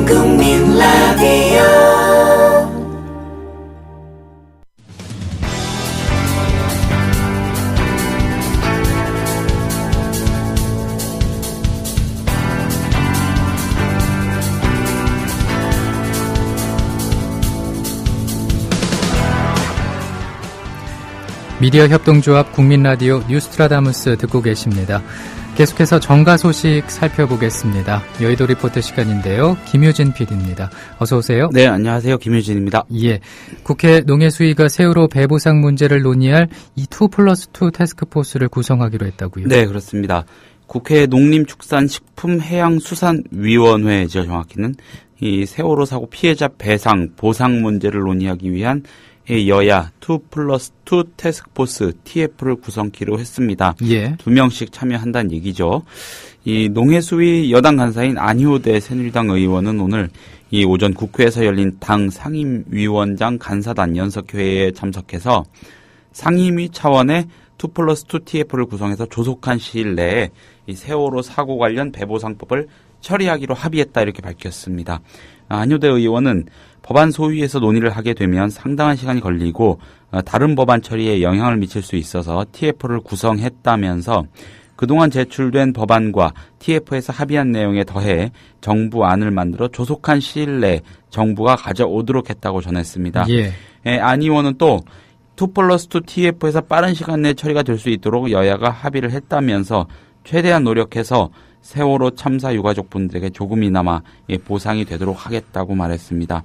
국민 라디오 미디어 협동조합 국민라디오 뉴스트라다무스 듣고 계십니다. 계속해서 정가 소식 살펴보겠습니다. 여의도 리포트 시간인데요. 김효진 PD입니다. 어서 오세요. 네, 안녕하세요. 김효진입니다. 예, 국회 농해수위가 세월호 배보상 문제를 논의할 이 2+2 태스크포스를 구성하기로 했다고요? 네, 그렇습니다. 국회 농림축산식품해양수산위원회죠, 정확히는. 이 세월호 사고 피해자 배상, 보상 문제를 논의하기 위한 여야 2+2 태스크포스 TF를 구성키로 했습니다. 예. 2명씩 참여한다는 얘기죠. 이 농해수위 여당 간사인 안효대 새누리당 의원은 오늘 이 오전 국회에서 열린 당 상임위원장 간사단 연석회의에 참석해서 상임위 차원의 2+2 TF를 구성해서 조속한 시일 내에 이 세월호 사고 관련 배보상법을 처리하기로 합의했다 이렇게 밝혔습니다. 안효대 의원은 법안 소위에서 논의를 하게 되면 상당한 시간이 걸리고 다른 법안 처리에 영향을 미칠 수 있어서 TF를 구성했다면서 그동안 제출된 법안과 TF에서 합의한 내용에 더해 정부 안을 만들어 조속한 시일 내에 정부가 가져오도록 했다고 전했습니다. 예. 안 의원은 또 2+2 TF에서 빠른 시간 내에 처리가 될 수 있도록 여야가 합의를 했다면서 최대한 노력해서 세월호 참사 유가족분들에게 조금이나마 보상이 되도록 하겠다고 말했습니다.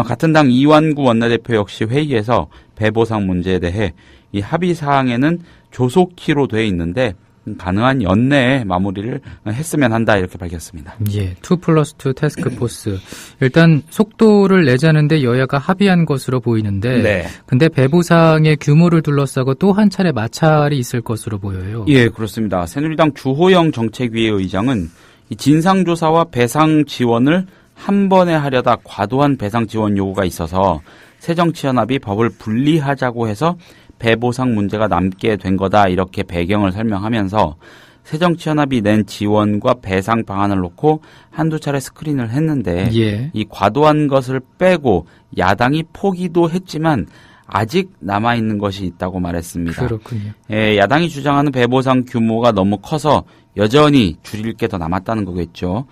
같은 당 이완구 원내대표 역시 회의에서 배보상 문제에 대해 이 합의 사항에는 조속히로 돼 있는데 가능한 연내에 마무리를 했으면 한다 이렇게 밝혔습니다. 예, 2+2 태스크포스. 일단 속도를 내자는데 여야가 합의한 것으로 보이는데 네. 근데 배보상의 규모를 둘러싸고 또 한 차례 마찰이 있을 것으로 보여요. 예, 그렇습니다. 새누리당 주호영 정책위의 의장은 이 진상조사와 배상 지원을 한 번에 하려다 과도한 배상 지원 요구가 있어서 새정치연합이 법을 분리하자고 해서 배보상 문제가 남게 된 거다 이렇게 배경을 설명하면서 새정치연합이 낸 지원과 배상 방안을 놓고 한두 차례 스크린을 했는데 예. 이 과도한 것을 빼고 야당이 포기도 했지만 아직 남아있는 것이 있다고 말했습니다. 그렇군요. 야당이 주장하는 배보상 규모가 너무 커서 여전히 줄일 게 더 남았다는 거겠죠.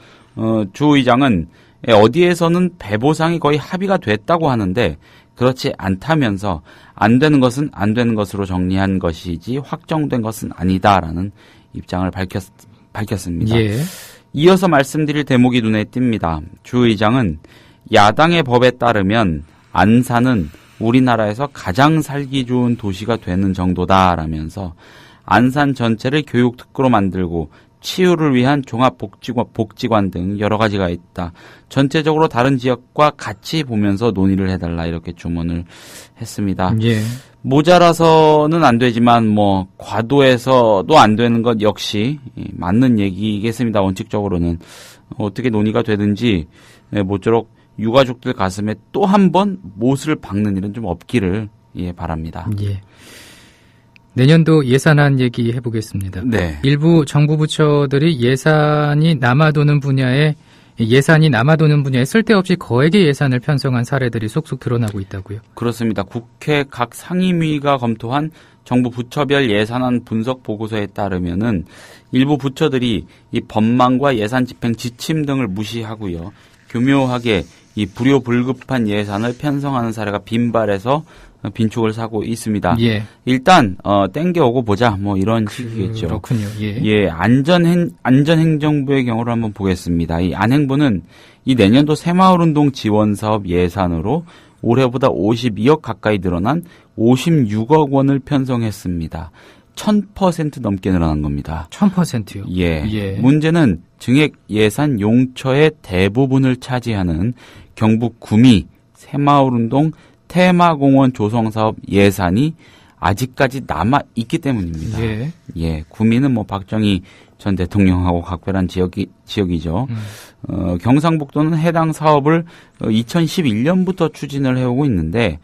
주 의장은 어디에서는 배보상이 거의 합의가 됐다고 하는데 그렇지 않다면서 안 되는 것은 안 되는 것으로 정리한 것이지 확정된 것은 아니다라는 입장을 밝혔습니다. 예. 이어서 말씀드릴 대목이 눈에 띕니다. 주 의장은 야당의 법에 따르면 안산은 우리나라에서 가장 살기 좋은 도시가 되는 정도다라면서 안산 전체를 교육특구로 만들고 치유를 위한 종합복지관 등 여러 가지가 있다. 전체적으로 다른 지역과 같이 보면서 논의를 해달라 이렇게 주문을 했습니다. 예. 모자라서는 안 되지만 과도해서도 안 되는 것 역시 맞는 얘기겠습니다. 원칙적으로는 어떻게 논의가 되든지 모쪼록 유가족들 가슴에 또 한 번 못을 박는 일은 좀 없기를 바랍니다. 예. 내년도 예산안 얘기해 보겠습니다. 네. 일부 정부 부처들이 예산이 남아도는 분야에 쓸데없이 거액의 예산을 편성한 사례들이 속속 드러나고 있다고요. 그렇습니다. 국회 각 상임위가 검토한 정부 부처별 예산안 분석 보고서에 따르면은 일부 부처들이 이 법망과 예산 집행 지침 등을 무시하고요. 교묘하게 이 불효불급한 예산을 편성하는 사례가 빈발해서 빈축을 사고 있습니다. 예. 일단 땡겨오고 보자 이런 식이겠죠. 그렇군요. 예. 예, 안전행정부의 경우를 한번 보겠습니다. 이 안행부는 이 내년도 새마을운동 지원사업 예산으로 올해보다 52억 가까이 늘어난 56억 원을 편성했습니다. 1000% 넘게 늘어난 겁니다. 1000%요? 예. 예. 문제는 증액 예산 용처의 대부분을 차지하는 경북 구미 새마을운동 테마공원 조성사업 예산이 아직까지 남아있기 때문입니다. 예. 예. 구미는 박정희 전 대통령하고 각별한 지역이죠. 경상북도는 해당 사업을 2011년부터 추진을 해오고 있는데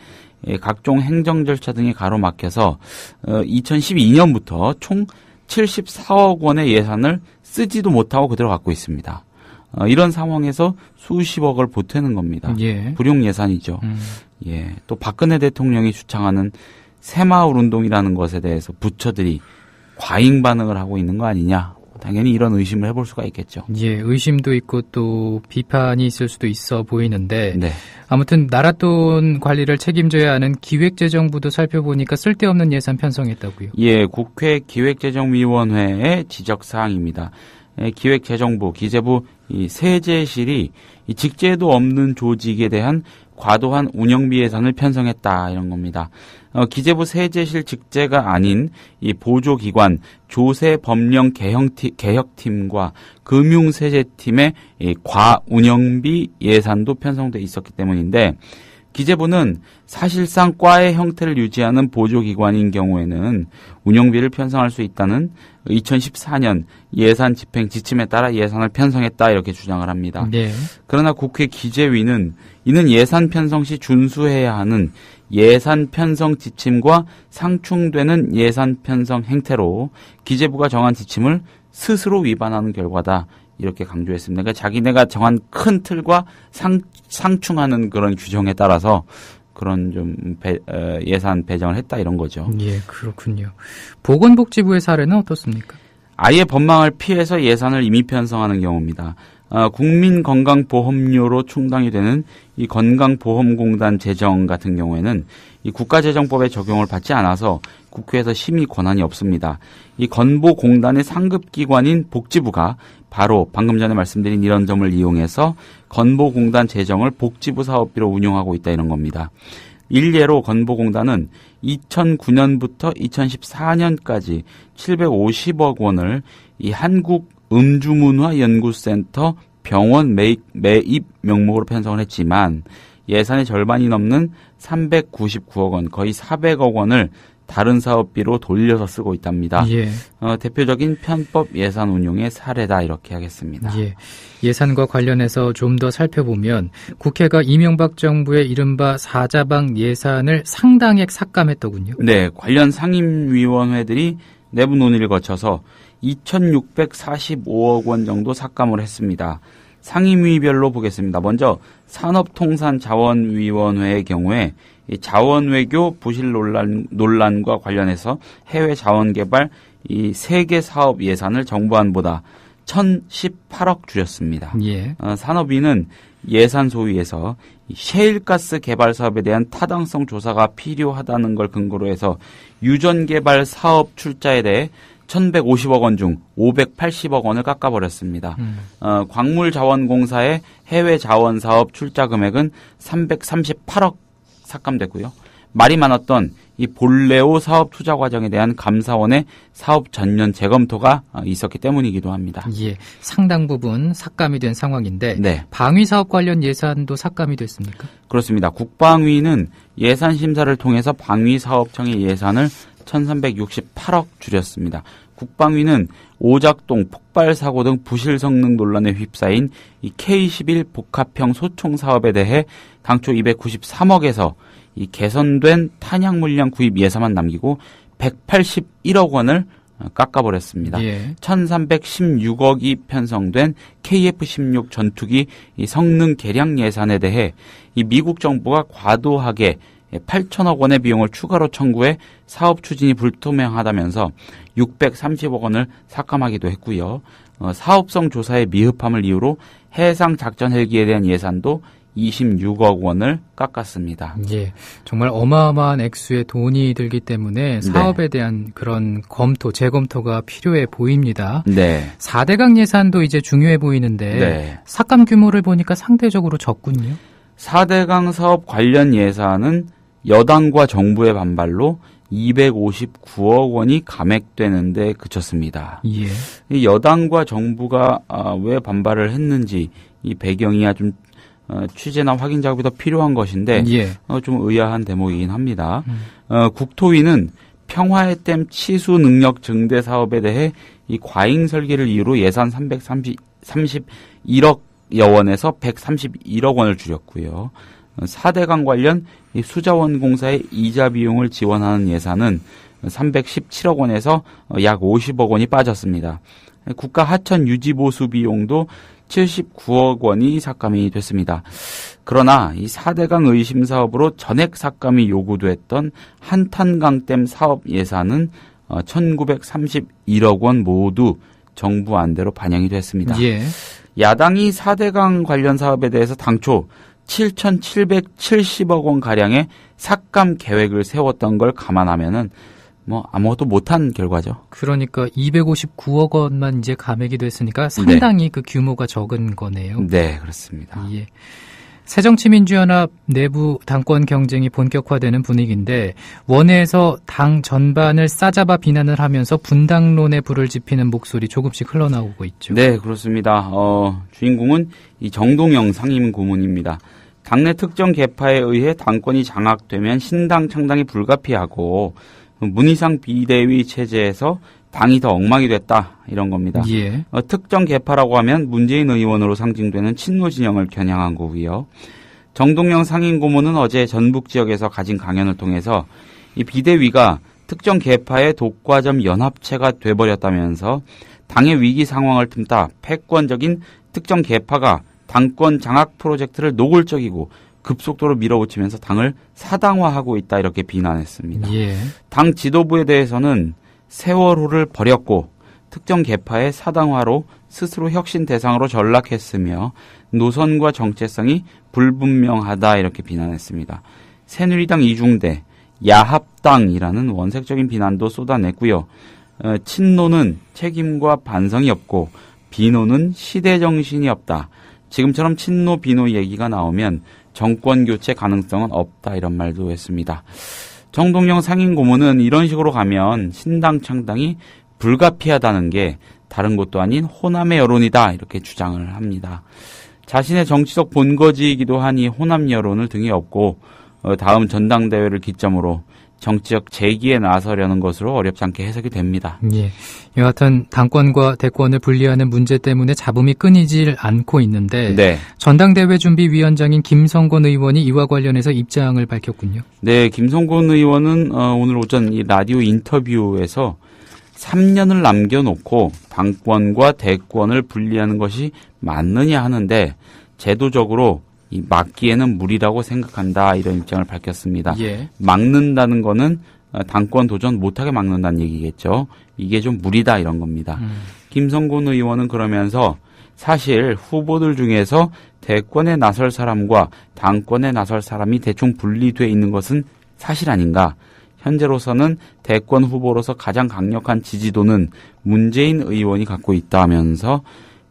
각종 행정 절차 등이 가로막혀서 2012년부터 총 74억 원의 예산을 쓰지도 못하고 그대로 갖고 있습니다. 이런 상황에서 수십억을 보태는 겁니다. 예. 불용 예산이죠. 예. 또 박근혜 대통령이 주창하는 새마을 운동이라는 것에 대해서 부처들이 과잉 반응을 하고 있는 거 아니냐. 당연히 이런 의심을 해볼 수가 있겠죠. 예, 의심도 있고 또 비판이 있을 수도 있어 보이는데 네. 아무튼 나라 돈 관리를 책임져야 하는 기획재정부도 살펴보니까 쓸데없는 예산 편성했다고요. 예, 국회 기획재정위원회의 지적사항입니다. 기획재정부, 기재부, 이 세제실이 이 직제도 없는 조직에 대한 과도한 운영비 예산을 편성했다 이런 겁니다. 기재부 세제실 직제가 아닌 이 보조기관 조세법령 개혁팀과 금융세제팀의 이 과운영비 예산도 편성돼 있었기 때문인데 기재부는 사실상 과의 형태를 유지하는 보조기관인 경우에는 운영비를 편성할 수 있다는 2014년 예산 집행 지침에 따라 예산을 편성했다 이렇게 주장을 합니다. 네. 그러나 국회 기재위는 이는 예산 편성 시 준수해야 하는 예산 편성 지침과 상충되는 예산 편성 행태로 기재부가 정한 지침을 스스로 위반하는 결과다. 이렇게 강조했습니다. 그러니까 자기네가 정한 큰 틀과 상충하는 그런 규정에 따라서 그런 좀 예산 배정을 했다 이런 거죠. 예, 그렇군요. 보건복지부의 사례는 어떻습니까? 아예 법망을 피해서 예산을 임의 편성하는 경우입니다. 국민건강보험료로 충당이 되는 이 건강보험공단 재정 같은 경우에는 이 국가재정법의 적용을 받지 않아서 국회에서 심의 권한이 없습니다. 이 건보공단의 상급기관인 복지부가 바로 방금 전에 말씀드린 이런 점을 이용해서 건보공단 재정을 복지부 사업비로 운용하고 있다 이런 겁니다. 일례로 건보공단은 2009년부터 2014년까지 750억 원을 이 한국음주문화연구센터 병원 매입 명목으로 편성을 했지만 예산의 절반이 넘는 399억 원, 거의 400억 원을 다른 사업비로 돌려서 쓰고 있답니다. 예. 대표적인 편법 예산 운용의 사례다 이렇게 하겠습니다. 예. 예산과 관련해서 좀 더 살펴보면 국회가 이명박 정부의 이른바 사자방 예산을 상당액 삭감했더군요. 네, 관련 상임위원회들이 내부 논의를 거쳐서 2,645억 원 정도 삭감을 했습니다. 상임위별로 보겠습니다. 먼저 산업통상자원위원회의 경우에 이 자원외교 부실 논란과 관련해서 해외 자원개발 이 3개 사업 예산을 정부안보다 1,018억 줄였습니다. 예. 산업위는 예산 소위에서 셰일가스 개발 사업에 대한 타당성 조사가 필요하다는 걸 근거로 해서 유전개발 사업 출자에 대해 1,150억 원 중 580억 원을 깎아버렸습니다. 광물자원공사의 해외 자원 사업 출자 금액은 338억 삭감됐고요. 말이 많았던 이 볼레오 사업 투자 과정에 대한 감사원의 사업 전면 재검토가 있었기 때문이기도 합니다. 예, 상당 부분 삭감이 된 상황인데 네. 방위 사업 관련 예산도 삭감이 됐습니까? 그렇습니다. 국방위는 예산 심사를 통해서 방위사업청의 예산을 1,368억 줄였습니다. 국방위는 오작동 폭발 사고 등 부실 성능 논란에 휩싸인 이 K-11 복합형 소총 사업에 대해 당초 293억에서 이 개선된 탄약 물량 구입 예산만 남기고 181억 원을 깎아버렸습니다. 예. 1,316억이 편성된 KF-16 전투기 이 성능 개량 예산에 대해 이 미국 정부가 과도하게 8천억 원의 비용을 추가로 청구해 사업 추진이 불투명하다면서 630억 원을 삭감하기도 했고요. 사업성 조사의 미흡함을 이유로 해상 작전 헬기에 대한 예산도 26억 원을 깎았습니다. 예, 정말 어마어마한 액수의 돈이 들기 때문에 사업에 대한 그런 검토, 재검토가 필요해 보입니다. 네. 4대강 예산도 이제 중요해 보이는데 네. 삭감 규모를 보니까 상대적으로 적군요. 4대강 사업 관련 예산은 여당과 정부의 반발로 259억 원이 감액되는데 그쳤습니다. 예. 이 여당과 정부가 왜 반발을 했는지 이 배경이야 좀 취재나 확인 작업이 더 필요한 것인데 예. 좀 의아한 대목이긴 합니다. 국토위는 평화의 댐 치수 능력 증대 사업에 대해 이 과잉 설계를 이유로 예산 331억여 원에서 131억 원을 줄였고요. 4대강 관련 이 수자원공사의 이자 비용을 지원하는 예산은 317억 원에서 약 50억 원이 빠졌습니다. 국가 하천 유지 보수 비용도 79억 원이 삭감이 됐습니다. 그러나 이 4대강 의심 사업으로 전액 삭감이 요구됐던 한탄강댐 사업 예산은 1931억 원 모두 정부 안대로 반영이 됐습니다. 예. 야당이 4대강 관련 사업에 대해서 당초 7,770억 원 가량의 삭감 계획을 세웠던 걸 감안하면은 아무것도 못한 결과죠. 그러니까 259억 원만 이제 감액이 됐으니까 상당히 그 규모가 적은 거네요. 네, 그렇습니다. 예. 새정치민주연합 내부 당권 경쟁이 본격화되는 분위기인데 원내에서 당 전반을 싸잡아 비난을 하면서 분당론에 불을 지피는 목소리 조금씩 흘러나오고 있죠. 네, 그렇습니다. 주인공은 이 정동영 상임고문입니다. 당내 특정 계파에 의해 당권이 장악되면 신당 창당이 불가피하고 문희상 비대위 체제에서 당이 더 엉망이 됐다 이런 겁니다. 예. 특정 계파라고 하면 문재인 의원으로 상징되는 친노 진영을 겨냥한 거고요. 정동영 상임고문은 어제 전북 지역에서 가진 강연을 통해서 이 비대위가 특정 계파의 독과점 연합체가 돼버렸다면서 당의 위기 상황을 틈타 패권적인 특정 계파가 당권 장악 프로젝트를 노골적이고 급속도로 밀어붙이면서 당을 사당화하고 있다 이렇게 비난했습니다. 예. 당 지도부에 대해서는 세월호를 버렸고 특정 계파의 사당화로 스스로 혁신 대상으로 전락했으며 노선과 정체성이 불분명하다 이렇게 비난했습니다. 새누리당 이중대, 야합당이라는 원색적인 비난도 쏟아냈고요. 친노는 책임과 반성이 없고 비노는 시대정신이 없다. 지금처럼 친노 비노 얘기가 나오면 정권 교체 가능성은 없다 이런 말도 했습니다. 정동영 상임고문은 이런 식으로 가면 신당 창당이 불가피하다는 게 다른 것도 아닌 호남의 여론이다 이렇게 주장을 합니다. 자신의 정치적 본거지이기도 하니 호남 여론을 등에 업고 다음 전당대회를 기점으로 정치적 재기에 나서려는 것으로 어렵지 않게 해석이 됩니다. 예. 여하튼 당권과 대권을 분리하는 문제 때문에 잡음이 끊이질 않고 있는데 네. 전당대회 준비위원장인 김성곤 의원이 이와 관련해서 입장을 밝혔군요. 네, 김성곤 의원은 오늘 오전 이 라디오 인터뷰에서 3년을 남겨놓고 당권과 대권을 분리하는 것이 맞느냐 하는데 제도적으로 막기에는 무리라고 생각한다 이런 입장을 밝혔습니다. 예. 막는다는 거는 당권 도전 못하게 막는다는 얘기겠죠. 이게 좀 무리다 이런 겁니다. 김성곤 의원은 그러면서 사실 후보들 중에서 대권에 나설 사람과 당권에 나설 사람이 대충 분리돼 있는 것은 사실 아닌가. 현재로서는 대권 후보로서 가장 강력한 지지도는 문재인 의원이 갖고 있다면서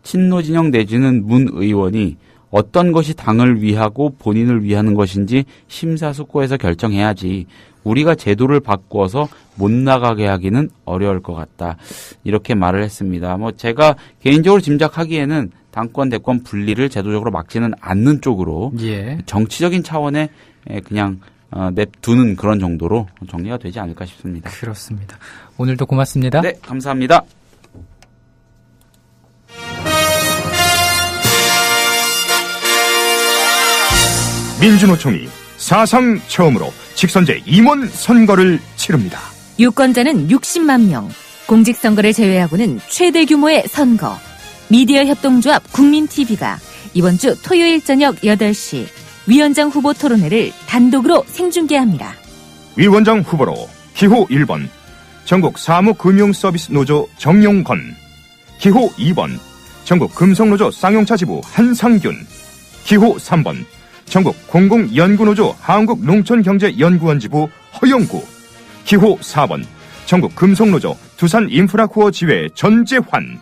친노 진영 내지는 문 의원이 어떤 것이 당을 위하고 본인을 위하는 것인지 심사숙고해서 결정해야지 우리가 제도를 바꾸어서 못 나가게 하기는 어려울 것 같다. 이렇게 말을 했습니다. 제가 개인적으로 짐작하기에는 당권 대권 분리를 제도적으로 막지는 않는 쪽으로 예. 정치적인 차원에 그냥 냅두는 그런 정도로 정리가 되지 않을까 싶습니다. 그렇습니다. 오늘도 고맙습니다. 네, 감사합니다. 민주노총이 사상 처음으로 직선제 임원 선거를 치릅니다. 유권자는 60만 명, 공직선거를 제외하고는 최대 규모의 선거. 미디어 협동조합 국민TV가 이번 주 토요일 저녁 8시 위원장 후보 토론회를 단독으로 생중계합니다. 위원장 후보로 기호 1번 전국 사무금융서비스 노조 정용건, 기호 2번 전국 금속노조 쌍용차 지부 한상균, 기호 3번 전국 공공연구노조 한국농촌경제연구원 지부 허영구, 기호 4번 전국 금속노조 두산인프라코어 지회 전재환.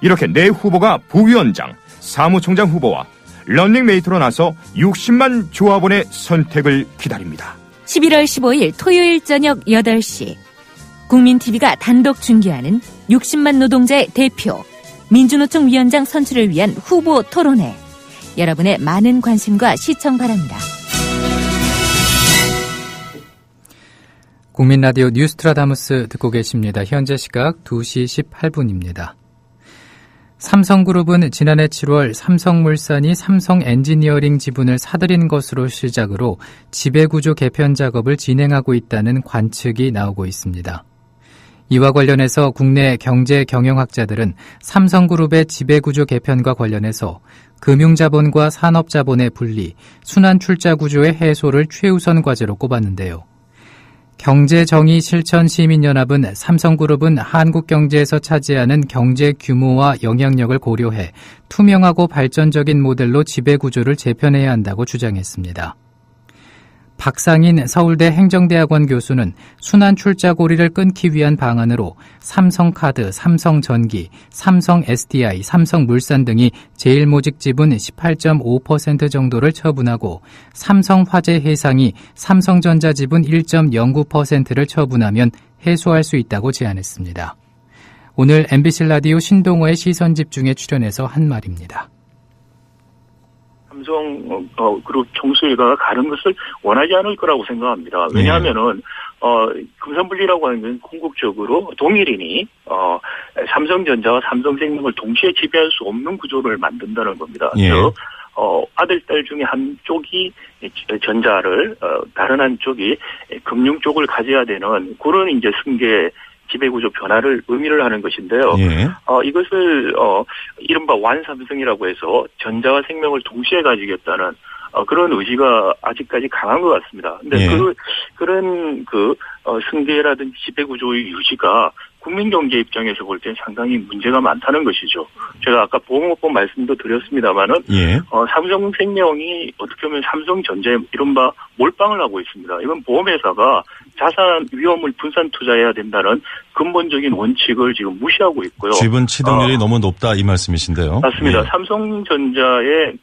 이렇게 네 후보가 부위원장, 사무총장 후보와 런닝메이트로 나서 60만 조합원의 선택을 기다립니다. 11월 15일 토요일 저녁 8시 국민TV가 단독 중계하는 60만 노동자의 대표 민주노총 위원장 선출을 위한 후보 토론회. 여러분의 많은 관심과 시청 바랍니다. 국민라디오 뉴스트라다무스 듣고 계십니다. 현재 시각 2시 18분입니다. 삼성그룹은 지난해 7월 삼성물산이 삼성엔지니어링 지분을 사들인 것으로 시작으로 지배구조 개편 작업을 진행하고 있다는 관측이 나오고 있습니다. 이와 관련해서 국내 경제 경영학자들은 삼성그룹의 지배구조 개편과 관련해서 금융자본과 산업자본의 분리, 순환출자구조의 해소를 최우선 과제로 꼽았는데요. 경제정의실천시민연합은 삼성그룹은 한국 경제에서 차지하는 경제 규모와 영향력을 고려해 투명하고 발전적인 모델로 지배구조를 재편해야 한다고 주장했습니다. 박상인 서울대 행정대학원 교수는 순환출자고리를 끊기 위한 방안으로 삼성카드, 삼성전기, 삼성SDI, 삼성물산 등이 제일모직 지분 18.5% 정도를 처분하고 삼성화재해상이 삼성전자 지분 1.09%를 처분하면 해소할 수 있다고 제안했습니다. 오늘 MBC 라디오 신동호의 시선집중에 출연해서 한 말입니다. 삼성 그룹 총수일가가 가는 것을 원하지 않을 거라고 생각합니다. 왜냐하면은 금산분리라고 하는 건 궁극적으로 동일인이 삼성전자와 삼성생명을 동시에 지배할 수 없는 구조를 만든다는 겁니다. 즉 아들, 딸 중에 한쪽이 전자를 다른 한쪽이 금융 쪽을 가져야 되는 그런 이제 승계 지배구조 변화를 의미를 하는 것인데요. 이것을 이른바 완삼성이라고 해서 전자와 생명을 동시에 가지겠다는 그런 의지가 아직까지 강한 것 같습니다. 근데 그런 승계라든지 지배구조의 유지가 국민경제 입장에서 볼 때 상당히 문제가 많다는 것이죠. 제가 아까 보험업법 말씀도 드렸습니다만은 삼성생명이 어떻게 보면 삼성전자에 이른바 몰빵을 하고 있습니다. 이건 보험회사가 자산 위험을 분산 투자해야 된다는 근본적인 원칙을 지금 무시하고 있고요. 지분 취득률이 너무 높다 이 말씀이신데요. 맞습니다. 삼성전자의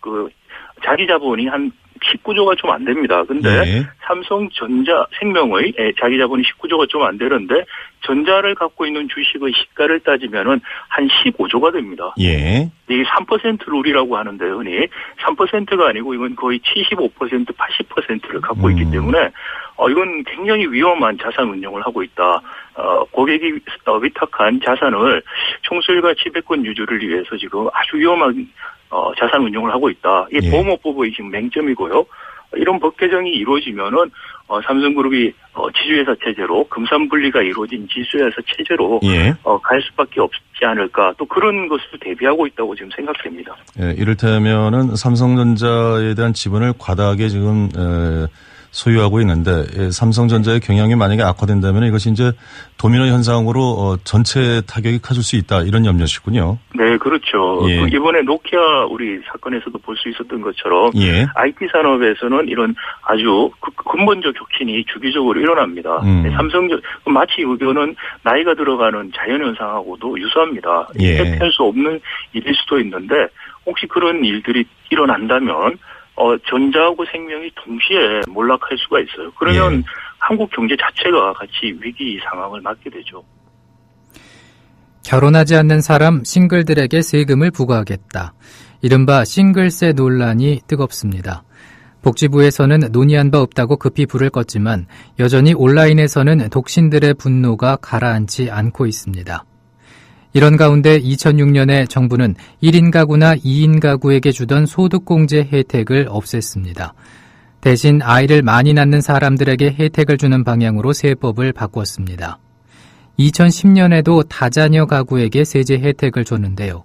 자기 자본이 한 19조가 좀 안 됩니다. 근데 삼성전자 생명의 자기 자본이 19조가 좀 안 되는데 전자를 갖고 있는 주식의 시가를 따지면은 한 15조가 됩니다. 이게 3% 룰이라고 하는데 흔히 3%가 아니고 이건 거의 75%, 80%를 갖고 있기 때문에 이건 굉장히 위험한 자산 운용을 하고 있다. 고객이 위탁한 자산을 총수일가 지배권 유지를 위해서 지금 아주 위험한 자산 운용을 하고 있다. 이게 보험업법의 지금 맹점이고요. 이런 법 개정이 이루어지면은 삼성그룹이 지주회사 체제로 금산분리가 이루어진 지주회사 체제로 갈 수밖에 없지 않을까. 또 그런 것을 대비하고 있다고 지금 생각됩니다. 이를테면은 삼성전자에 대한 지분을 과다하게 지금 소유하고 있는데 삼성전자의 경영이 만약에 악화된다면 이것이 이제 도미노 현상으로 전체 타격이 커질 수 있다 이런 염려시군요. 네, 그렇죠. 이번에 노키아 우리 사건에서도 볼 수 있었던 것처럼 IT 산업에서는 이런 아주 근본적 혁신이 주기적으로 일어납니다. 마치 이거는 나이가 들어가는 자연현상하고도 유사합니다. 대피할 수 없는 일일 수도 있는데 혹시 그런 일들이 일어난다면 전자하고 생명이 동시에 몰락할 수가 있어요. 그러면 한국 경제 자체가 같이 위기 상황을 맞게 되죠. 결혼하지 않는 사람 싱글들에게 세금을 부과하겠다. 이른바 싱글세 논란이 뜨겁습니다. 복지부에서는 논의한 바 없다고 급히 불을 껐지만 여전히 온라인에서는 독신들의 분노가 가라앉지 않고 있습니다. 이런 가운데 2006년에 정부는 1인 가구나 2인 가구에게 주던 소득공제 혜택을 없앴습니다. 대신 아이를 많이 낳는 사람들에게 혜택을 주는 방향으로 세법을 바꿨습니다. 2010년에도 다자녀 가구에게 세제 혜택을 줬는데요.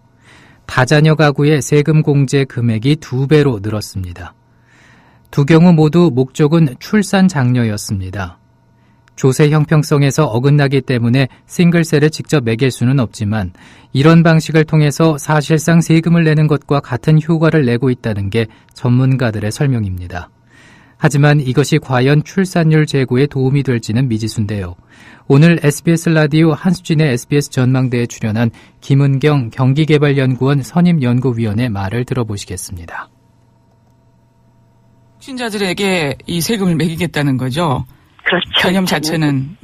다자녀 가구의 세금 공제 금액이 2배로 늘었습니다. 두 경우 모두 목적은 출산 장려였습니다. 조세 형평성에서 어긋나기 때문에 싱글세를 직접 매길 수는 없지만 이런 방식을 통해서 사실상 세금을 내는 것과 같은 효과를 내고 있다는 게 전문가들의 설명입니다. 하지만 이것이 과연 출산율 제고에 도움이 될지는 미지수인데요. 오늘 SBS 라디오 한수진의 SBS 전망대에 출연한 김은경 경기개발연구원 선임연구위원의 말을 들어보시겠습니다. 독신자들에게 이 세금을 매기겠다는 거죠. 그렇죠. 개념 자체는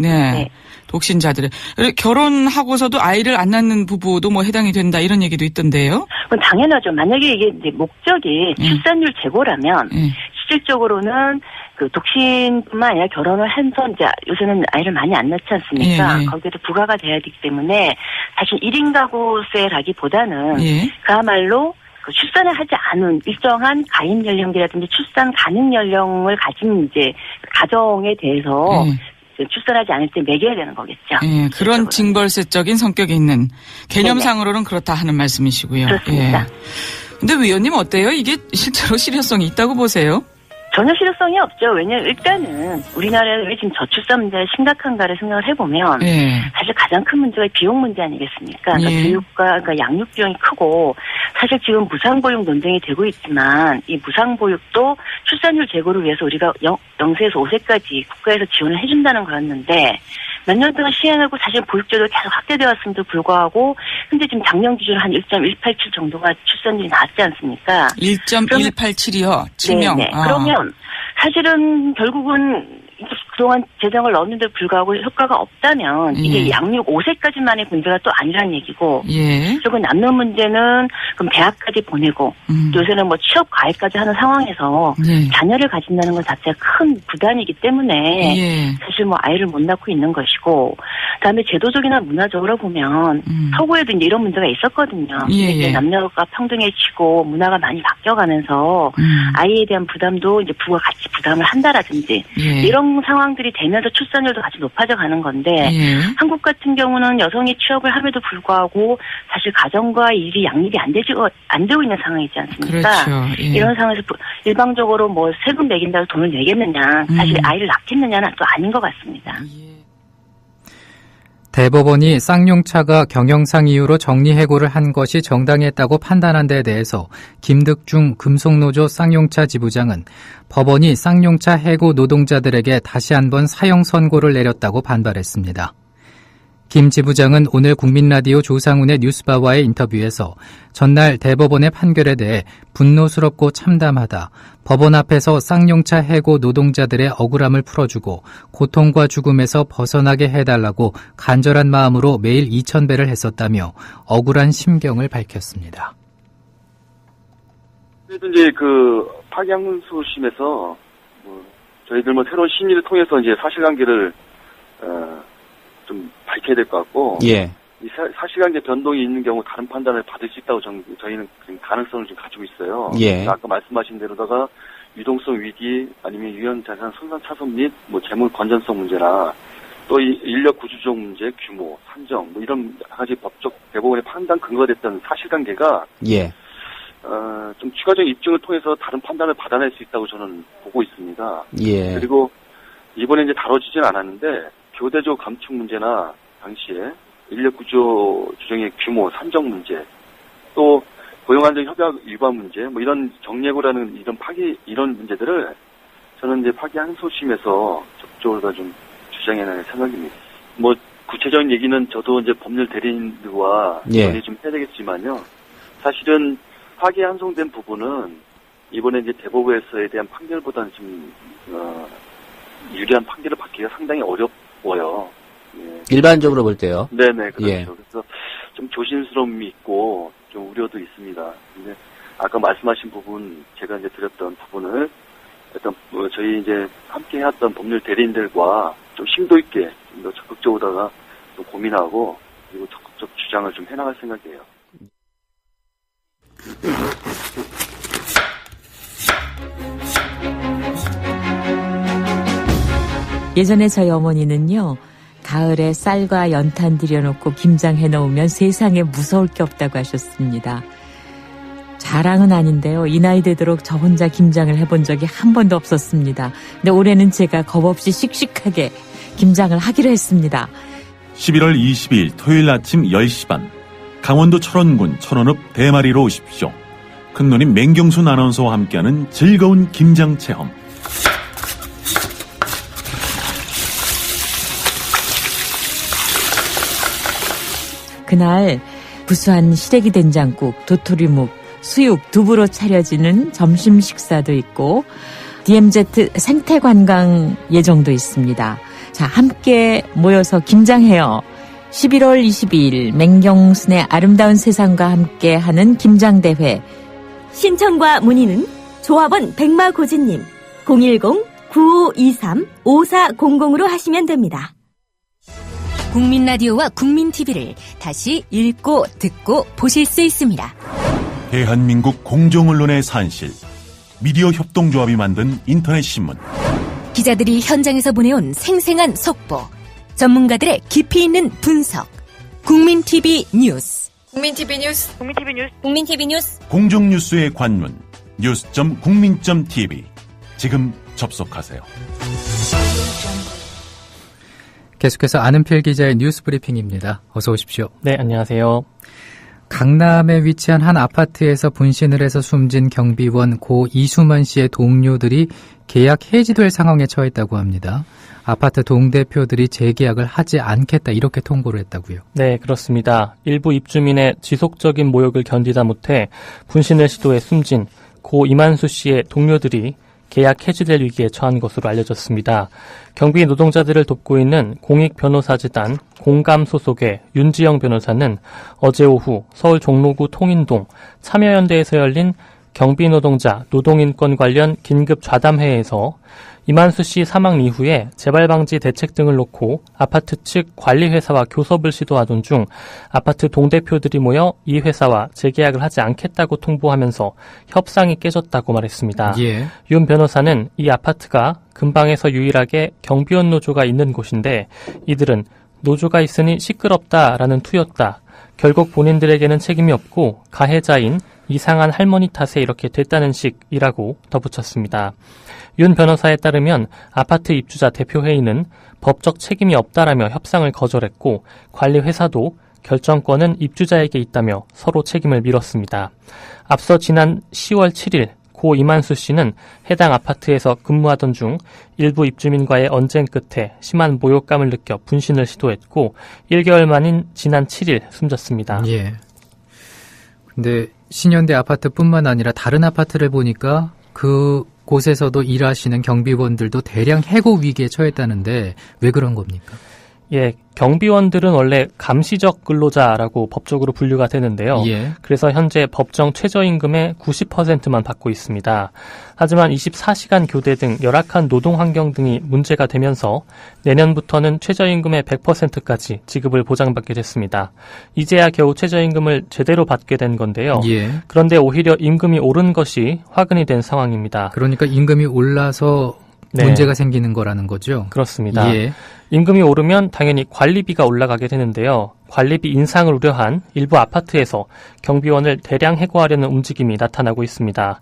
독신자들의 결혼하고서도 아이를 안 낳는 부부도 뭐 해당이 된다 이런 얘기도 있던데요. 그건 당연하죠. 만약에 이게 이제 목적이 출산율 제고라면 실질적으로는 그 독신뿐만 아니라 결혼을 해서 이제 요새는 아이를 많이 안 낳지 않습니까? 예. 거기에도 부과가 돼야 되기 때문에 사실 1인 가구세라기보다는 예. 그야말로 그 출산을 하지 않은 일정한 가임 연령이라든지 출산 가능 연령을 가진 이제 가정에 대해서 출산하지 않을 때 매겨야 되는 거겠죠. 예, 그런 징벌세적인 성격이 있는 개념상으로는 그렇다 하는 말씀이시고요. 그렇습니다. 예. 근데 위원님 어때요? 이게 실제로 실효성이 있다고 보세요? 전혀 실효성이 없죠. 왜냐하면 일단은 우리나라에 왜 지금 저출산 문제가 심각한가를 생각을 해보면 예. 사실 가장 큰 문제가 비용 문제 아니겠습니까? 그러니까 예. 교육과 그러니까 양육 비용이 크고 사실 지금 무상보육 논쟁이 되고 있지만 이 무상보육도 출산율 제고를 위해서 우리가 0세에서 5세까지 국가에서 지원을 해준다는 거였는데 몇 년 동안 시행하고 사실 보육제도 계속 확대되어 왔음에도 불구하고 근데 지금 작년 기준 한 1.187 정도가 출산율이 나왔지 않습니까? 1.187이요. 7명. 네. 그러면 사실은 결국은 그동안 재정을 넣었는데 불구하고 효과가 없다면 이게 양육 5세까지만의 문제가 또 아니란 얘기고 예. 그리고 남는 문제는 그럼 대학까지 보내고 요새는 뭐 취업 과외까지 하는 상황에서 자녀를 가진다는 것 자체가 큰 부담이기 때문에 사실 뭐 아이를 못 낳고 있는 것이고 그다음에 제도적이나 문화적으로 보면 서구에도 이제 이런 문제가 있었거든요. 이제 남녀가 평등해지고 문화가 많이 바뀌어가면서 아이에 대한 부담도 이제 부가 같이 부담을 한다라든지 이런 상황들이 되면서 출산율도 같이 높아져 가는 건데 한국 같은 경우는 여성이 취업을 함에도 불구하고 사실 가정과 일이 양립이 안 되고 있는 상황이지 않습니까? 그렇죠. 이런 상황에서 일방적으로 뭐 세금 매긴다고 돈을 내겠느냐 사실 아이를 낳겠느냐는 또 아닌 것 같습니다. 대법원이 쌍용차가 경영상 이유로 정리해고를 한 것이 정당했다고 판단한 데 대해서 김득중 금속노조 쌍용차 지부장은 법원이 쌍용차 해고 노동자들에게 다시 한번 사형 선고를 내렸다고 반발했습니다. 김 지부장은 오늘 국민라디오 조상훈의 뉴스바와의 인터뷰에서 전날 대법원의 판결에 대해 분노스럽고 참담하다. 법원 앞에서 쌍용차 해고 노동자들의 억울함을 풀어주고 고통과 죽음에서 벗어나게 해달라고 간절한 마음으로 매일 2,000배를 했었다며 억울한 심경을 밝혔습니다. 그래도 이제 그 파기환송심에서 저희들 뭐 새로운 심리를 통해서 이제 사실관계를 좀 밝혀야 될 것 같고, 이 사실관계 변동이 있는 경우 다른 판단을 받을 수 있다고 저희는 가능성을 좀 가지고 있어요. 아까 말씀하신 대로다가 유동성 위기 아니면 유형 자산 손상 차손 및 뭐 재물 건전성 문제나 또 이 인력 구조적 문제, 규모, 산정 뭐 이런 여러 가지 법적 대법원의 판단 근거됐던 사실관계가 좀 추가적 입증을 통해서 다른 판단을 받아낼 수 있다고 저는 보고 있습니다. 그리고 이번에 이제 다뤄지진 않았는데. 교대조 감축 문제나 당시에 인력구조 조정의 규모, 산정 문제, 또 고용안전 협약 위반 문제, 뭐 이런 정예고라는 이런 문제들을 저는 이제 파기환송심에서 적극적으로 좀 주장해낼 생각입니다. 뭐 구체적인 얘기는 저도 이제 법률 대리인들과 논의 좀 해야 되겠지만요. 사실은 파기환송된 부분은 이번에 이제 대법원에서에 대한 판결보다는 좀 유리한 판결을 받기가 상당히 어렵고요. 일반적으로 볼 때요? 네네, 그렇죠. 그래서 좀 조심스러움이 있고 좀 우려도 있습니다. 근데 아까 말씀하신 부분, 제가 이제 드렸던 부분을 일단 저희 이제 함께 해왔던 법률 대리인들과 좀 심도 있게 좀 더 적극적으로다가 좀 고민하고 그리고 적극적 주장을 좀 해나갈 생각이에요. 예전에 저희 어머니는요, 가을에 쌀과 연탄 들여놓고 김장해 놓으면 세상에 무서울 게 없다고 하셨습니다. 자랑은 아닌데요. 이 나이 되도록 저 혼자 김장을 해본 적이 한 번도 없었습니다. 근데 올해는 제가 겁없이 씩씩하게 김장을 하기로 했습니다. 11월 22일 토요일 아침 10시 반 강원도 철원군 천원읍 대마리로 오십시오. 큰누님 맹경순 아나운서와 함께하는 즐거운 김장 체험. 그날 구수한 시래기 된장국, 도토리묵, 수육, 두부로 차려지는 점심 식사도 있고 DMZ 생태관광 예정도 있습니다. 자, 함께 모여서 김장해요. 11월 22일 맹경순의 아름다운 세상과 함께하는 김장대회. 신청과 문의는 조합원 백마고진님 010 9523-5400으로 하시면 됩니다. 국민 라디오와 국민 TV를 다시 읽고 듣고 보실 수 있습니다. 대한민국 공정언론의 산실, 미디어 협동조합이 만든 인터넷 신문. 기자들이 현장에서 보내온 생생한 속보, 전문가들의 깊이 있는 분석. 국민 TV 뉴스. 국민 TV 뉴스. 국민 TV 뉴스. 국민 TV 뉴스. 공정뉴스의 관문 news.국민.tv. 지금 접속하세요. 계속해서 아는필 기자의 뉴스 브리핑입니다. 어서 오십시오. 네, 안녕하세요. 강남에 위치한 한 아파트에서 분신을 해서 숨진 경비원 고 이수만 씨의 동료들이 계약 해지될 상황에 처했다고 합니다. 아파트 동대표들이 재계약을 하지 않겠다 이렇게 통보를 했다고요. 네, 그렇습니다. 일부 입주민의 지속적인 모욕을 견디다 못해 분신을 시도해 숨진 고 이만수 씨의 동료들이 계약 해지될 위기에 처한 것으로 알려졌습니다. 경비 노동자들을 돕고 있는 공익변호사재단 공감 소속의 윤지영 변호사는 어제 오후 서울 종로구 통인동 참여연대에서 열린 경비노동자 노동인권 관련 긴급 좌담회에서 이만수 씨 사망 이후에 재발방지 대책 등을 놓고 아파트 측 관리회사와 교섭을 시도하던 중 아파트 동대표들이 모여 이 회사와 재계약을 하지 않겠다고 통보하면서 협상이 깨졌다고 말했습니다. 예. 윤 변호사는 이 아파트가 근방에서 유일하게 경비원 노조가 있는 곳인데 이들은 노조가 있으니 시끄럽다라는 투였다. 결국 본인들에게는 책임이 없고 가해자인 이상한 할머니 탓에 이렇게 됐다는 식이라고 덧붙였습니다. 윤 변호사에 따르면 아파트 입주자 대표회의는 법적 책임이 없다라며 협상을 거절했고 관리회사도 결정권은 입주자에게 있다며 서로 책임을 밀었습니다. 앞서 지난 10월 7일 고 이만수 씨는 해당 아파트에서 근무하던 중 일부 입주민과의 언쟁 끝에 심한 모욕감을 느껴 분신을 시도했고 1개월 만인 지난 7일 숨졌습니다. 예. 근데 신현대 아파트뿐만 아니라 다른 아파트를 보니까 그곳에서도 일하시는 경비원들도 대량 해고 위기에 처했다는데 왜 그런 겁니까? 예, 경비원들은 원래 감시적 근로자라고 법적으로 분류가 되는데요. 예. 그래서 현재 법정 최저임금의 90%만 받고 있습니다. 하지만 24시간 교대 등 열악한 노동 환경 등이 문제가 되면서 내년부터는 최저임금의 100%까지 지급을 보장받게 됐습니다. 이제야 겨우 최저임금을 제대로 받게 된 건데요. 예. 그런데 오히려 임금이 오른 것이 화근이 된 상황입니다. 그러니까 임금이 올라서 네. 문제가 생기는 거라는 거죠? 그렇습니다. 예. 임금이 오르면 당연히 관리비가 올라가게 되는데요. 관리비 인상을 우려한 일부 아파트에서 경비원을 대량 해고하려는 움직임이 나타나고 있습니다.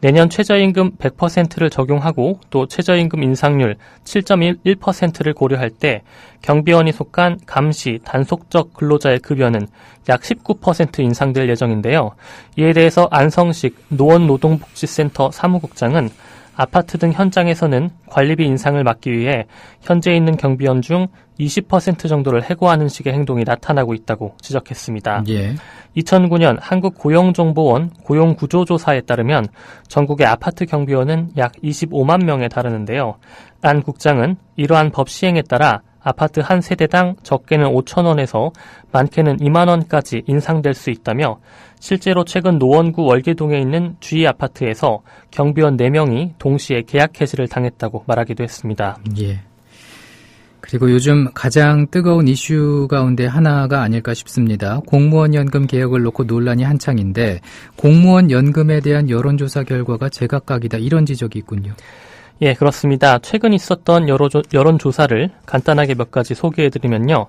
내년 최저임금 100%를 적용하고 또 최저임금 인상률 7.1%를 고려할 때 경비원이 속한 감시, 단속적 근로자의 급여는 약 19% 인상될 예정인데요. 이에 대해서 안성식 노원노동복지센터 사무국장은 아파트 등 현장에서는 관리비 인상을 막기 위해 현재 있는 경비원 중 20% 정도를 해고하는 식의 행동이 나타나고 있다고 지적했습니다. 예. 2009년 한국고용정보원 고용구조조사에 따르면 전국의 아파트 경비원은 약 25만 명에 달하는데요. 안 국장은 이러한 법 시행에 따라 아파트 한 세대당 적게는 5,000원에서 많게는 2만 원까지 인상될 수 있다며 실제로 최근 노원구 월계동에 있는 G 아파트에서 경비원 4명이 동시에 계약 해지를 당했다고 말하기도 했습니다. 예. 그리고 요즘 가장 뜨거운 이슈 가운데 하나가 아닐까 싶습니다. 공무원 연금 개혁을 놓고 논란이 한창인데 공무원 연금에 대한 여론조사 결과가 제각각이다 이런 지적이 있군요. 예, 그렇습니다. 최근 있었던 여론조사를 간단하게 몇 가지 소개해드리면요.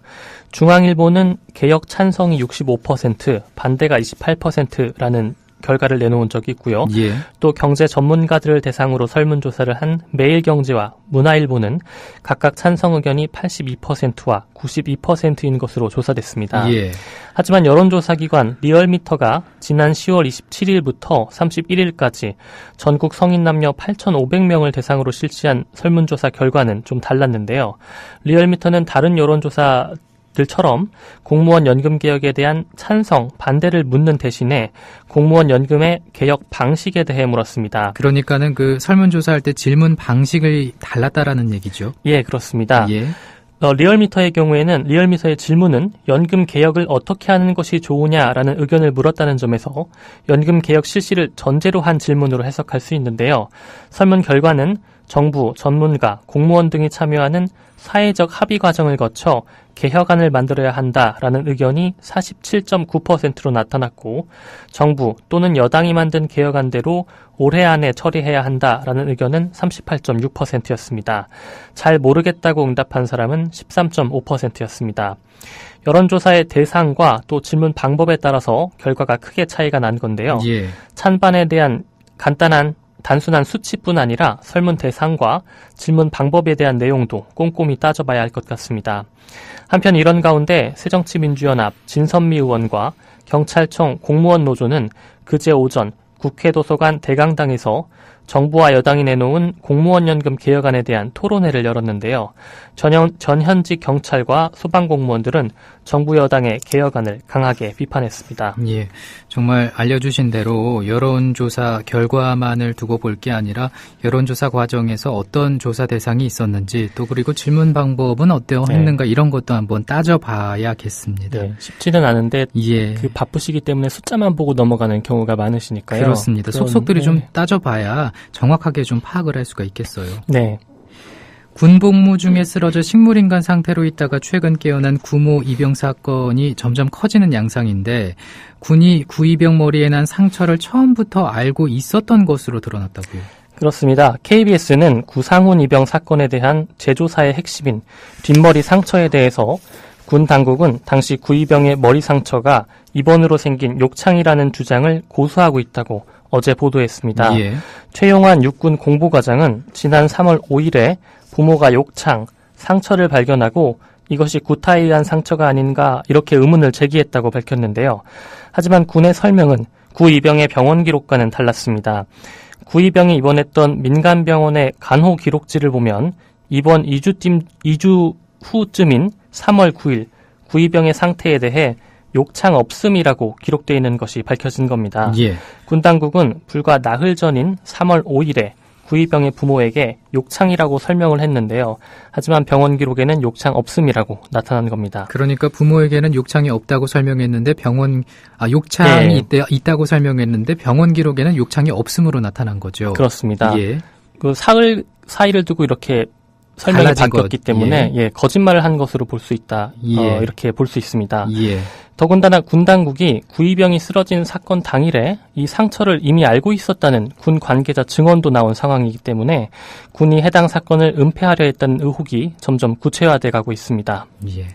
중앙일보는 개혁 찬성이 65%, 반대가 28%라는 결과를 내놓은 적이 있고요. 예. 또 경제 전문가들을 대상으로 설문조사를 한 매일경제와 문화일보는 각각 찬성 의견이 82%와 92%인 것으로 조사됐습니다. 예. 하지만 여론조사기관 리얼미터가 지난 10월 27일부터 31일까지 전국 성인 남녀 8,500명을 대상으로 실시한 설문조사 결과는 좀 달랐는데요. 리얼미터는 다른 여론조사 들처럼 공무원 연금 개혁에 대한 찬성, 반대를 묻는 대신에 공무원 연금의 개혁 방식에 대해 물었습니다. 그러니까는 그 설문조사할 때 질문 방식이 달랐다라는 얘기죠. 예, 그렇습니다. 예. 리얼미터의 경우에는 리얼미터의 질문은 연금 개혁을 어떻게 하는 것이 좋으냐라는 의견을 물었다는 점에서 연금 개혁 실시를 전제로 한 질문으로 해석할 수 있는데요. 설문 결과는 정부, 전문가, 공무원 등이 참여하는 사회적 합의 과정을 거쳐 개혁안을 만들어야 한다라는 의견이 47.9%로 나타났고 정부 또는 여당이 만든 개혁안대로 올해 안에 처리해야 한다라는 의견은 38.6%였습니다. 잘 모르겠다고 응답한 사람은 13.5%였습니다. 여론조사의 대상과 또 질문 방법에 따라서 결과가 크게 차이가 난 건데요. 예. 찬반에 대한 단순한 수치뿐 아니라 설문 대상과 질문 방법에 대한 내용도 꼼꼼히 따져봐야 할 것 같습니다. 한편 이런 가운데 새정치민주연합 진선미 의원과 경찰청 공무원 노조는 그제 오전 국회 도서관 대강당에서 정부와 여당이 내놓은 공무원연금 개혁안에 대한 토론회를 열었는데요. 전현직 경찰과 소방공무원들은 정부 여당의 개혁안을 강하게 비판했습니다. 예, 정말 알려주신 대로 여론조사 결과만을 두고 볼 게 아니라 여론조사 과정에서 어떤 조사 대상이 있었는지 또 그리고 질문 방법은 어떠했는가 이런 것도 한번 따져봐야겠습니다. 네, 쉽지는 않은데 예. 그 바쁘시기 때문에 숫자만 보고 넘어가는 경우가 많으시니까요. 그렇습니다. 속속들이 좀 따져봐야 정확하게 좀 파악을 할 수가 있겠어요. 네. 군복무 중에 쓰러져 식물인간 상태로 있다가 최근 깨어난 구모 입영 사건이 점점 커지는 양상인데 군이 구이병 머리에 난 상처를 처음부터 알고 있었던 것으로 드러났다고요. 그렇습니다. KBS는 구상훈 입영 사건에 대한 재조사의 핵심인 뒷머리 상처에 대해서 군 당국은 당시 구이병의 머리 상처가 입원으로 생긴 욕창이라는 주장을 고수하고 있다고 어제 보도했습니다. 예. 최용환 육군 공보과장은 지난 3월 5일에 부모가 욕창, 상처를 발견하고 이것이 구타에 의한 상처가 아닌가 이렇게 의문을 제기했다고 밝혔는데요. 하지만 군의 설명은 구 이병의 병원 기록과는 달랐습니다. 구 이병이 입원했던 민간병원의 간호 기록지를 보면 입원 2주 후쯤인 3월 9일 구 이병의 상태에 대해 욕창 없음이라고 기록되어 있는 것이 밝혀진 겁니다. 예. 군 당국은 불과 나흘 전인 3월 5일에 구이병의 부모에게 욕창이라고 설명을 했는데요. 하지만 병원 기록에는 욕창 없음이라고 나타난 겁니다. 그러니까 부모에게는 욕창이 없다고 설명했는데 욕창이 있다고 설명했는데 병원 기록에는 욕창이 없음으로 나타난 거죠. 그렇습니다. 예. 그 사일을 두고 이렇게 설명이 바뀌었기 때문에 거짓말을 한 것으로 볼 수 있다. 이렇게 볼 수 있습니다. 예. 더군다나 군 당국이 구이병이 쓰러진 사건 당일에 이 상처를 이미 알고 있었다는 군 관계자 증언도 나온 상황이기 때문에 군이 해당 사건을 은폐하려 했다는 의혹이 점점 구체화돼 가고 있습니다. 예.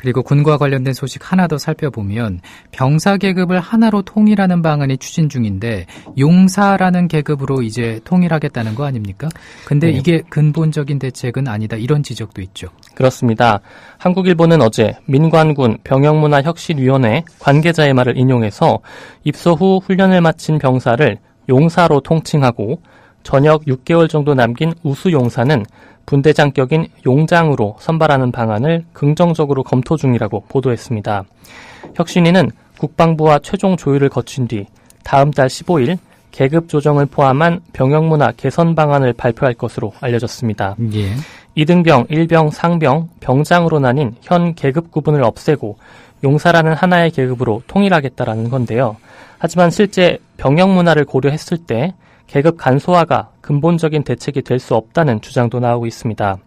그리고 군과 관련된 소식 하나 더 살펴보면 병사 계급을 하나로 통일하는 방안이 추진 중인데 용사라는 계급으로 이제 통일하겠다는 거 아닙니까? 근데 이게 근본적인 대책은 아니다. 이런 지적도 있죠. 그렇습니다. 한국일보는 어제 민관군 병영문화혁신위원회 관계자의 말을 인용해서 입소 후 훈련을 마친 병사를 용사로 통칭하고 전역 6개월 정도 남긴 우수용사는 분대장격인 용장으로 선발하는 방안을 긍정적으로 검토 중이라고 보도했습니다. 혁신위는 국방부와 최종 조율을 거친 뒤 다음 달 15일 계급 조정을 포함한 병영문화 개선 방안을 발표할 것으로 알려졌습니다. 예. 2등병, 1병, 상병, 병장으로 나뉜 현 계급 구분을 없애고 용사라는 하나의 계급으로 통일하겠다라는 건데요. 하지만 실제 병영문화를 고려했을 때 계급 간소화가 근본적인 대책이 될 수 없다는 주장도 나오고 있습니다.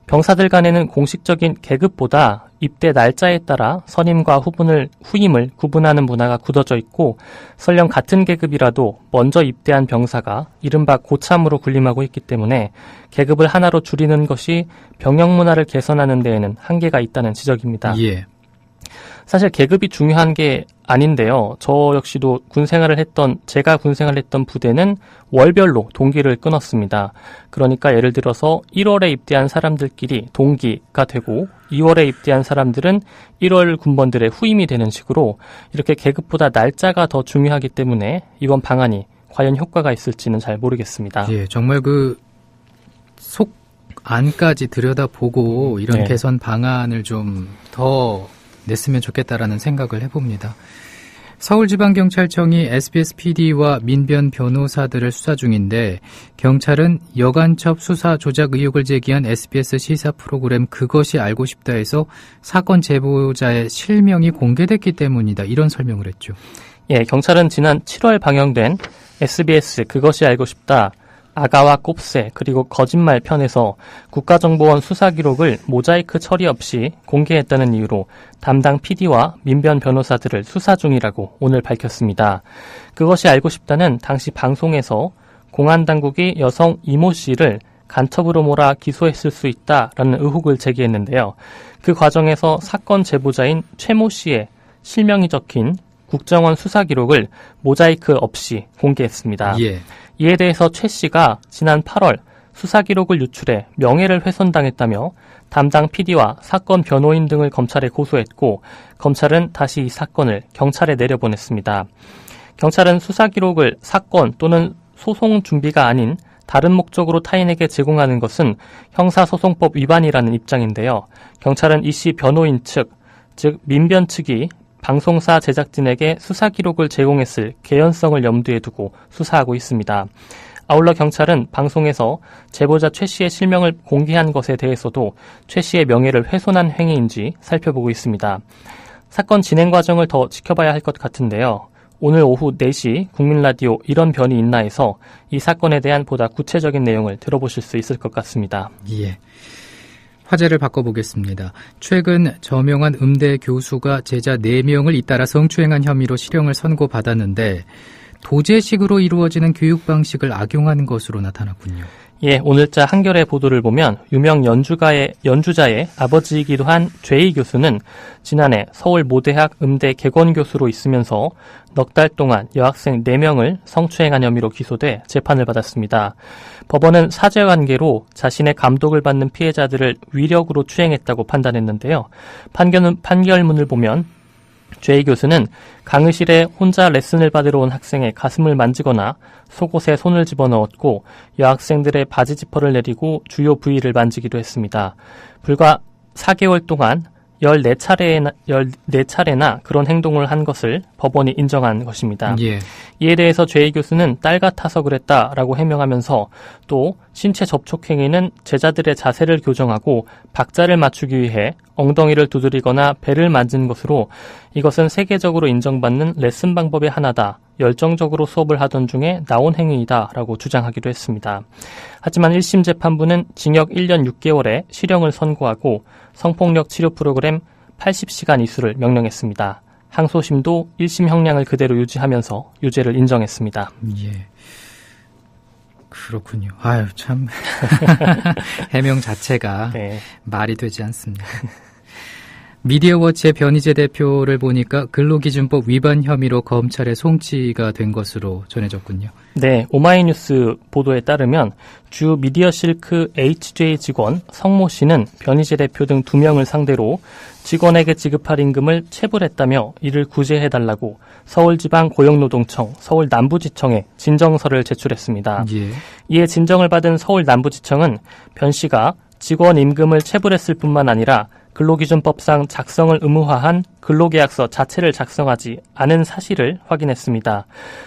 병사들 간에는 공식적인 계급보다 입대 날짜에 따라 선임과 후임을 구분하는 문화가 굳어져 있고 설령 같은 계급이라도 먼저 입대한 병사가 이른바 고참으로 군림하고 있기 때문에 계급을 하나로 줄이는 것이 병영 문화를 개선하는 데에는 한계가 있다는 지적입니다. 예. 사실 계급이 중요한 게 아닌데요. 저 역시도 제가 군생활을 했던 부대는 월별로 동기를 끊었습니다. 그러니까 예를 들어서 1월에 입대한 사람들끼리 동기가 되고 2월에 입대한 사람들은 1월 군번들의 후임이 되는 식으로 이렇게 계급보다 날짜가 더 중요하기 때문에 이번 방안이 과연 효과가 있을지는 잘 모르겠습니다. 예, 정말 속 안까지 들여다보고 이런 개선 방안을 좀 더 냈으면 좋겠다라는 생각을 해봅니다. 서울지방경찰청이 SBS PD와 민변 변호사들을 수사 중인데 경찰은 여간첩 수사 조작 의혹을 제기한 SBS 시사 프로그램 그것이 알고 싶다에서 사건 제보자의 실명이 공개됐기 때문이다. 이런 설명을 했죠. 예, 경찰은 지난 7월 방영된 SBS 그것이 알고 싶다 아가와 꼽새 그리고 거짓말 편에서 국가정보원 수사 기록을 모자이크 처리 없이 공개했다는 이유로 담당 PD와 민변 변호사들을 수사 중이라고 오늘 밝혔습니다. 그것이 알고 싶다는 당시 방송에서 공안당국이 여성 이모 씨를 간첩으로 몰아 기소했을 수 있다라는 의혹을 제기했는데요. 그 과정에서 사건 제보자인 최모 씨의 실명이 적힌 국정원 수사 기록을 모자이크 없이 공개했습니다. 예. 이에 대해서 최 씨가 지난 8월 수사 기록을 유출해 명예를 훼손당했다며 담당 PD와 사건 변호인 등을 검찰에 고소했고 검찰은 다시 이 사건을 경찰에 내려보냈습니다. 경찰은 수사 기록을 사건 또는 소송 준비가 아닌 다른 목적으로 타인에게 제공하는 것은 형사소송법 위반이라는 입장인데요. 경찰은 이 씨 변호인 측, 즉 민변 측이 방송사 제작진에게 수사 기록을 제공했을 개연성을 염두에 두고 수사하고 있습니다. 아울러 경찰은 방송에서 제보자 최 씨의 실명을 공개한 것에 대해서도 최 씨의 명예를 훼손한 행위인지 살펴보고 있습니다. 사건 진행 과정을 더 지켜봐야 할 것 같은데요. 오늘 오후 4시 국민라디오 이런 변이 있나에서 이 사건에 대한 보다 구체적인 내용을 들어보실 수 있을 것 같습니다. 예. 화제를 바꿔보겠습니다. 최근 저명한 음대 교수가 제자 4명을 잇따라 성추행한 혐의로 실형을 선고받았는데 도제식으로 이루어지는 교육 방식을 악용한 것으로 나타났군요. 예, 오늘자 한겨레 보도를 보면 유명 연주자의 아버지이기도 한 죄희 교수는 지난해 서울 모대학 음대 객원교수로 있으면서 넉 달 동안 여학생 4명을 성추행한 혐의로 기소돼 재판을 받았습니다. 법원은 사제관계로 자신의 감독을 받는 피해자들을 위력으로 추행했다고 판단했는데요. 판결문을 보면 죄희 교수는 강의실에 혼자 레슨을 받으러 온 학생의 가슴을 만지거나 속옷에 손을 집어넣었고 여학생들의 바지 지퍼를 내리고 주요 부위를 만지기도 했습니다. 불과 4개월 동안 14차례나 그런 행동을 한 것을 법원이 인정한 것입니다. 예. 이에 대해서 죄희 교수는 딸 같아서 그랬다라고 해명하면서 또 신체 접촉 행위는 제자들의 자세를 교정하고 박자를 맞추기 위해 엉덩이를 두드리거나 배를 만진 것으로 이것은 세계적으로 인정받는 레슨 방법의 하나다. 열정적으로 수업을 하던 중에 나온 행위이다라고 주장하기도 했습니다. 하지만 1심 재판부는 징역 1년 6개월에 실형을 선고하고 성폭력 치료 프로그램 80시간 이수를 명령했습니다. 항소심도 1심 형량을 그대로 유지하면서 유죄를 인정했습니다. 예. 그렇군요. 아유, 참. 해명 자체가 네. 말이 되지 않습니다. 미디어워치의 변희재 대표를 보니까 근로기준법 위반 혐의로 검찰에 송치가 된 것으로 전해졌군요. 네, 오마이뉴스 보도에 따르면 주 미디어실크 HJ 직원 성모 씨는 변희재 대표 등 2명을 상대로 직원에게 지급할 임금을 체불했다며 이를 구제해달라고 서울지방고용노동청, 서울남부지청에 진정서를 제출했습니다. 예. 이에 진정을 받은 서울남부지청은 변 씨가 직원 임금을 체불했을 뿐만 아니라 근로기준법상 작성을 의무화한 근로계약서 자체를 작성하지 않은 사실을 확인했습니다.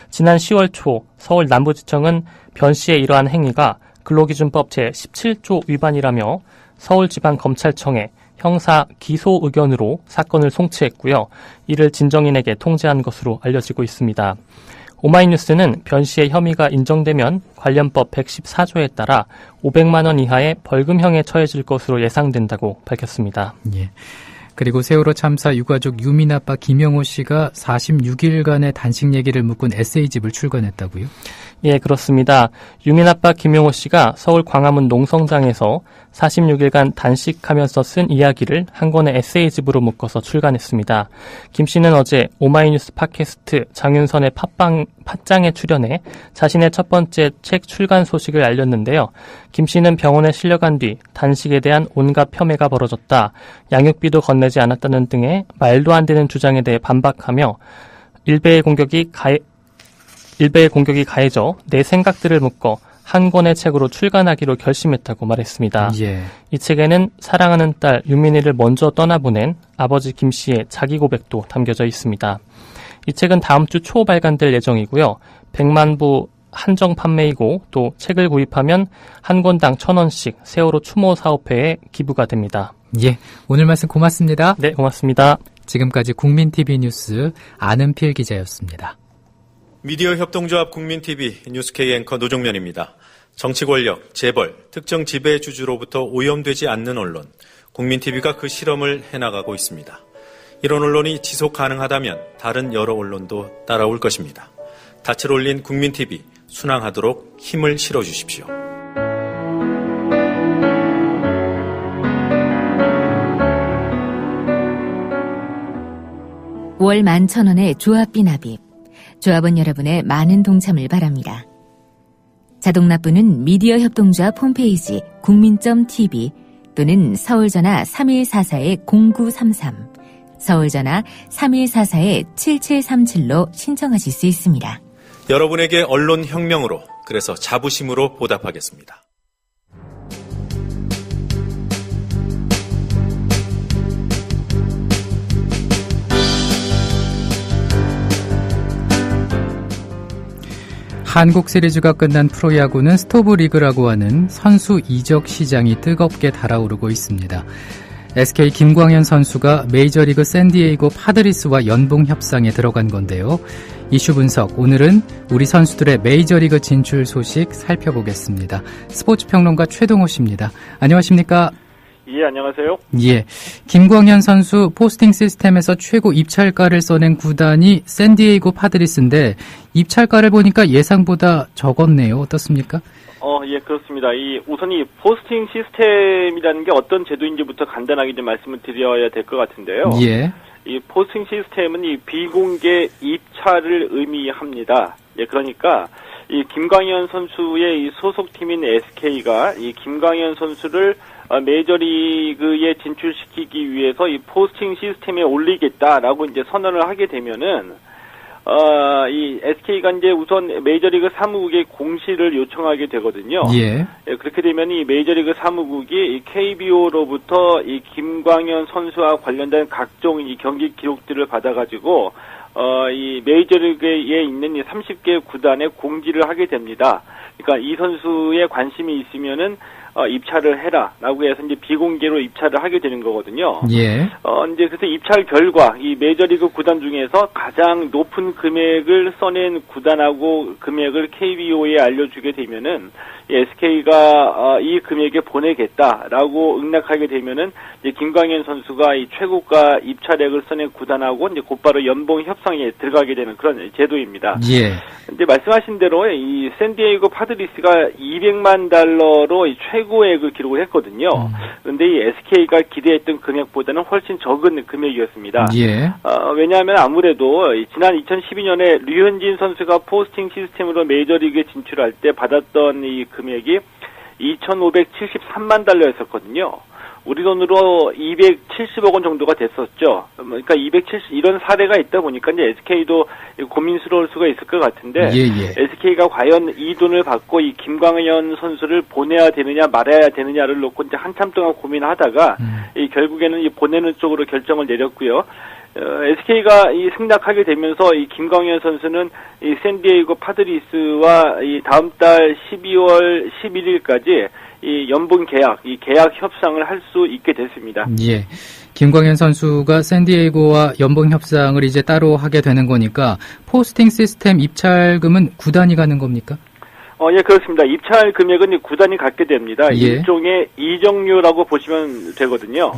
지난 10월 초 서울 남부지청은 변 씨의 이러한 행위가 근로기준법 제17조 위반이라며 서울지방검찰청에 형사 기소 의견으로 사건을 송치했고요. 이를 진정인에게 통지한 것으로 알려지고 있습니다. 오마이뉴스는 변 씨의 혐의가 인정되면 관련법 114조에 따라 500만 원 이하의 벌금형에 처해질 것으로 예상된다고 밝혔습니다. 예. 그리고 세월호 참사 유가족 유민 아빠 김영호 씨가 46일간의 단식 얘기를 묶은 에세이집을 출간했다고요? 예, 그렇습니다. 유민 아빠 김영호 씨가 서울 광화문 농성장에서 46일간 단식하면서 쓴 이야기를 한 권의 에세이집으로 묶어서 출간했습니다. 김 씨는 어제 오마이뉴스 팟캐스트 장윤선의 팟짱에 출연해 자신의 첫 번째 책 출간 소식을 알렸는데요. 김 씨는 병원에 실려간 뒤 단식에 대한 온갖 폄훼가 벌어졌다, 양육비도 건네지 않았다는 등의 말도 안 되는 주장에 대해 반박하며 일베의 공격이 가해져 내 생각들을 묶어 한 권의 책으로 출간하기로 결심했다고 말했습니다. 예. 이 책에는 사랑하는 딸 유민이를 먼저 떠나보낸 아버지 김 씨의 자기 고백도 담겨져 있습니다. 이 책은 다음 주 초 발간될 예정이고요. 100만 부 한정 판매이고 또 책을 구입하면 한 권당 1,000원씩 세월호 추모 사업회에 기부가 됩니다. 예, 오늘 말씀 고맙습니다. 네, 고맙습니다. 지금까지 국민TV 뉴스 안은필 기자였습니다. 미디어 협동조합 국민TV 뉴스K 앵커 노종면입니다. 정치 권력, 재벌, 특정 지배주주로부터 오염되지 않는 언론, 국민TV가 그 실험을 해나가고 있습니다. 이런 언론이 지속 가능하다면 다른 여러 언론도 따라올 것입니다. 닻을 올린 국민TV, 순항하도록 힘을 실어주십시오. 월 11,000원의 조합비 납입. 조합원 여러분의 많은 동참을 바랍니다. 자동납부는 미디어 협동조합 홈페이지 국민.tv 또는 서울전화 3144-0933, 서울전화 3144-7737로 신청하실 수 있습니다. 여러분에게 언론 혁명으로, 그래서 자부심으로 보답하겠습니다. 한국 시리즈가 끝난 프로야구는 스토브리그라고 하는 선수 이적 시장이 뜨겁게 달아오르고 있습니다. SK 김광현 선수가 메이저리그 샌디에이고 파드리스와 연봉 협상에 들어간 건데요. 이슈 분석, 오늘은 우리 선수들의 메이저리그 진출 소식 살펴보겠습니다. 스포츠평론가 최동호 씨입니다. 안녕하십니까? 예, 안녕하세요. 예, 김광현 선수 포스팅 시스템에서 최고 입찰가를 써낸 구단이 샌디에이고 파드리스인데 입찰가를 보니까 예상보다 적었네요. 어떻습니까? 예, 그렇습니다. 우선 이 포스팅 시스템이라는 게 어떤 제도인지부터 간단하게 좀 말씀을 드려야 될 것 같은데요. 예. 이 포스팅 시스템은 이 비공개 입찰을 의미합니다. 예, 그러니까 이 김광현 선수의 이 소속팀인 SK가 이 김광현 선수를 메이저리그에 진출시키기 위해서 이 포스팅 시스템에 올리겠다라고 이제 선언을 하게 되면은, 이 SK가 이제 우선 메이저리그 사무국에 공시를 요청하게 되거든요. 예. 예, 그렇게 되면 이 메이저리그 사무국이 이 KBO로부터 이 김광현 선수와 관련된 각종 이 경기 기록들을 받아가지고, 이 메이저리그에 있는 이 30개 구단에 공지를 하게 됩니다. 그러니까 이 선수에 관심이 있으면은, 입찰을 해라라고 해서 이제 비공개로 입찰을 하게 되는 거거든요. 예. 이제 그래서 입찰 결과 이 메이저리그 구단 중에서 가장 높은 금액을 써낸 구단하고 금액을 KBO에 알려주게 되면은 SK가 이 금액에 보내겠다라고 응낙하게 되면은 이제 김광현 선수가 이 최고가 입찰액을 써낸 구단하고 이제 곧바로 연봉 협상에 들어가게 되는 그런 제도입니다. 예. 근데 말씀하신 대로 이 샌디에이고 파드리스가 200만 달러로 이 최고액을 기록을 했거든요. 그런데 이 SK가 기대했던 금액보다는 훨씬 적은 금액이었습니다. 예. 왜냐하면 아무래도 지난 2012년에 류현진 선수가 포스팅 시스템으로 메이저리그에 진출할 때 받았던 이 금액이 2,573만 달러였었거든요. 우리 돈으로 270억 원 정도가 됐었죠. 그러니까 270 이런 사례가 있다 보니까 이제 SK도 고민스러울 수가 있을 것 같은데 SK가 과연 이 돈을 받고 이 김광현 선수를 보내야 되느냐 말아야 되느냐를 놓고 이제 한참 동안 고민하다가 결국에는 이 보내는 쪽으로 결정을 내렸고요. SK가 이 승낙하게 되면서 이 김광현 선수는 이 샌디에이고 파드리스와 이 다음 달 12월 11일까지 이 연봉 계약, 이 계약 협상을 할 수 있게 됐습니다. 예. 김광현 선수가 샌디에이고와 연봉 협상을 이제 따로 하게 되는 거니까 포스팅 시스템 입찰금은 구단이 가는 겁니까? 예, 그렇습니다. 입찰 금액은 구단이 갖게 됩니다. 예. 일종의 이적료라고 보시면 되거든요.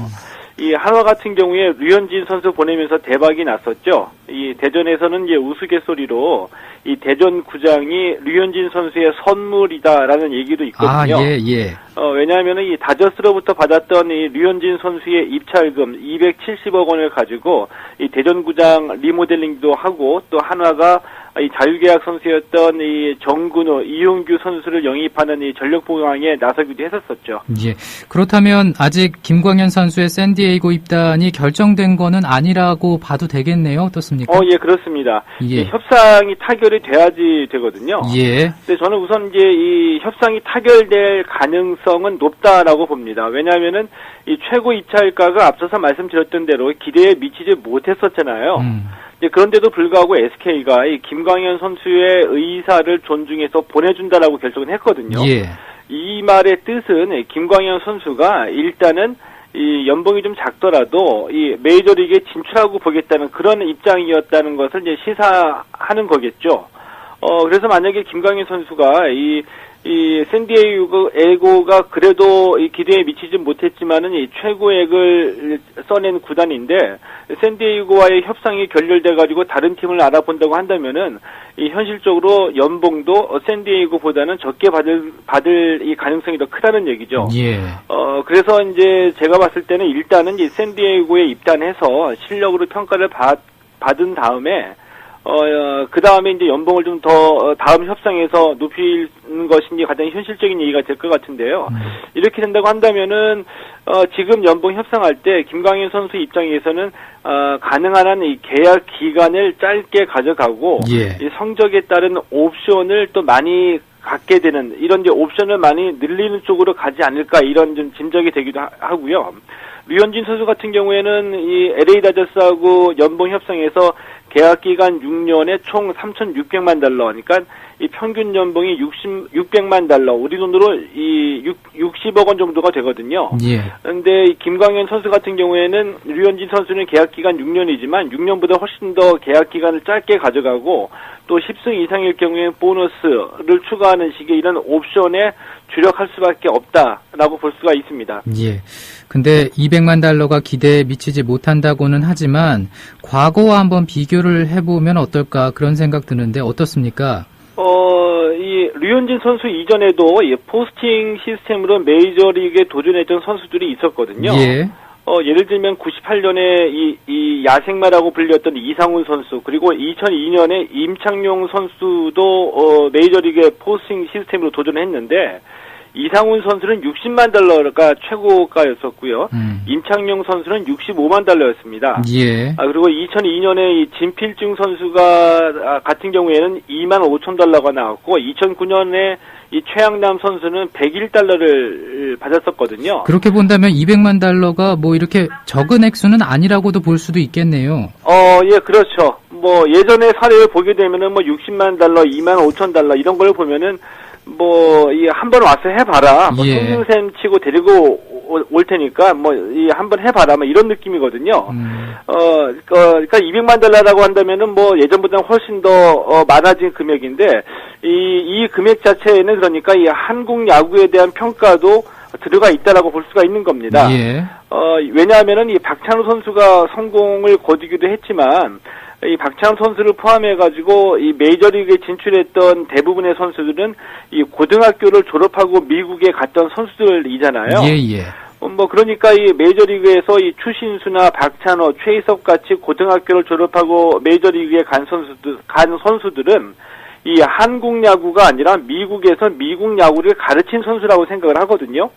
이 한화 같은 경우에 류현진 선수 보내면서 대박이 났었죠. 이 대전에서는 이제 우스갯소리로 이 대전 구장이 류현진 선수의 선물이다라는 얘기도 있거든요. 예. 왜냐하면은 이 다저스로부터 받았던 이 류현진 선수의 입찰금 270억 원을 가지고 이 대전 구장 리모델링도 하고 또 한화가 이 자유계약 선수였던 이 정근우, 이용규 선수를 영입하는 이 전력 보강에 나서기도 했었었죠. 예. 그렇다면 아직 김광현 선수의 샌디에이고 입단이 결정된 거는 아니라고 봐도 되겠네요. 어떻습니까? 예, 그렇습니다. 예. 이 협상이 타결이 돼야지 되거든요. 예. 근데 저는 우선 이제 이 협상이 타결될 가능성은 높다라고 봅니다. 왜냐하면은 이 최고 입찰가가 앞서서 말씀드렸던 대로 기대에 미치지 못했었잖아요. 그런데도 불구하고 SK가 이 김광현 선수의 의사를 존중해서 보내준다라고 결정을 했거든요. 예. 이 말의 뜻은 김광현 선수가 일단은 이 연봉이 좀 작더라도 이 메이저리그에 진출하고 보겠다는 그런 입장이었다는 것을 이제 시사하는 거겠죠. 그래서 만약에 김광현 선수가 이 샌디에이고가 그래도 이 기대에 미치지 못했지만은 이 최고액을 써낸 구단인데, 샌디에이고와의 협상이 결렬돼가지고 다른 팀을 알아본다고 한다면은, 이 현실적으로 연봉도 샌디에이고보다는 적게 받을 이 가능성이 더 크다는 얘기죠. 예. 그래서 이제 제가 봤을 때는 일단은 이 샌디에이고에 입단해서 실력으로 평가를 받은 다음에, 그 다음에 이제 연봉을 좀 더 다음 협상에서 높이는 것이 가장 현실적인 얘기가 될 것 같은데요. 이렇게 된다고 한다면은, 지금 연봉 협상할 때 김광현 선수 입장에서는, 가능한 한 이 계약 기간을 짧게 가져가고, 예. 이 성적에 따른 옵션을 또 많이 갖게 되는, 이런 이제 옵션을 많이 늘리는 쪽으로 가지 않을까, 이런 좀 짐작이 되기도 하고요. 류현진 선수 같은 경우에는 이 LA 다저스하고 연봉 협상에서 계약 기간 6년에 총 3,600만 달러, 그러니까 이 평균 연봉이 600만 달러, 우리 돈으로 이 60억 원 정도가 되거든요. 예. 그런데 김광현 선수 같은 경우에는 류현진 선수는 계약 기간 6년이지만 6년보다 훨씬 더 계약 기간을 짧게 가져가고 또 10승 이상일 경우에 보너스를 추가하는 식의 이런 옵션에 주력할 수밖에 없다라고 볼 수가 있습니다. 예. 근데 200만 달러가 기대에 미치지 못한다고는 하지만 과거와 한번 비교를 해보면 어떨까 그런 생각 드는데 어떻습니까? 이 류현진 선수 이전에도 이 포스팅 시스템으로 메이저리그에 도전했던 선수들이 있었거든요. 예. 예를 들면 98년에 이 야생마라고 불렸던 이상훈 선수, 그리고 2002년에 임창용 선수도 메이저리그의 포스팅 시스템으로 도전했는데 이상훈 선수는 60만 달러가 최고가였었고요. 임창용 선수는 65만 달러였습니다. 예. 그리고 2002년에 이 진필중 선수가 같은 경우에는 2만 5천 달러가 나왔고 2009년에 이 최양남 선수는 101달러를 받았었거든요. 그렇게 본다면 200만 달러가 뭐 이렇게 적은 액수는 아니라고도 볼 수도 있겠네요. 예, 그렇죠. 뭐 예전의 사례를 보게 되면은 뭐 60만 달러, 2만 5천 달러 이런 걸 보면은 뭐 이 한번 와서 해봐라. 뭐 예. 손님샘 치고 데리고 올 테니까 뭐 이 한번 해봐라. 뭐 이런 느낌이거든요. 그러니까 200만 달러라고 한다면은 뭐 예전보다는 훨씬 더 많아진 금액인데 이 금액 자체에는 그러니까 이 한국 야구에 대한 평가도 들어가 있다라고 볼 수가 있는 겁니다. 예. 왜냐하면은 이 박찬호 선수가 성공을 거두기도 했지만 이 박찬호 선수를 포함해가지고 이 메이저리그에 진출했던 대부분의 선수들은 이 고등학교를 졸업하고 미국에 갔던 선수들이잖아요. 예. 뭐 그러니까 이 메이저리그에서 이 추신수나 박찬호, 최희석 같이 고등학교를 졸업하고 메이저리그에 간 선수들은 이 한국 야구가 아니라 미국에서 미국 야구를 가르친 선수라고 생각을 하거든요.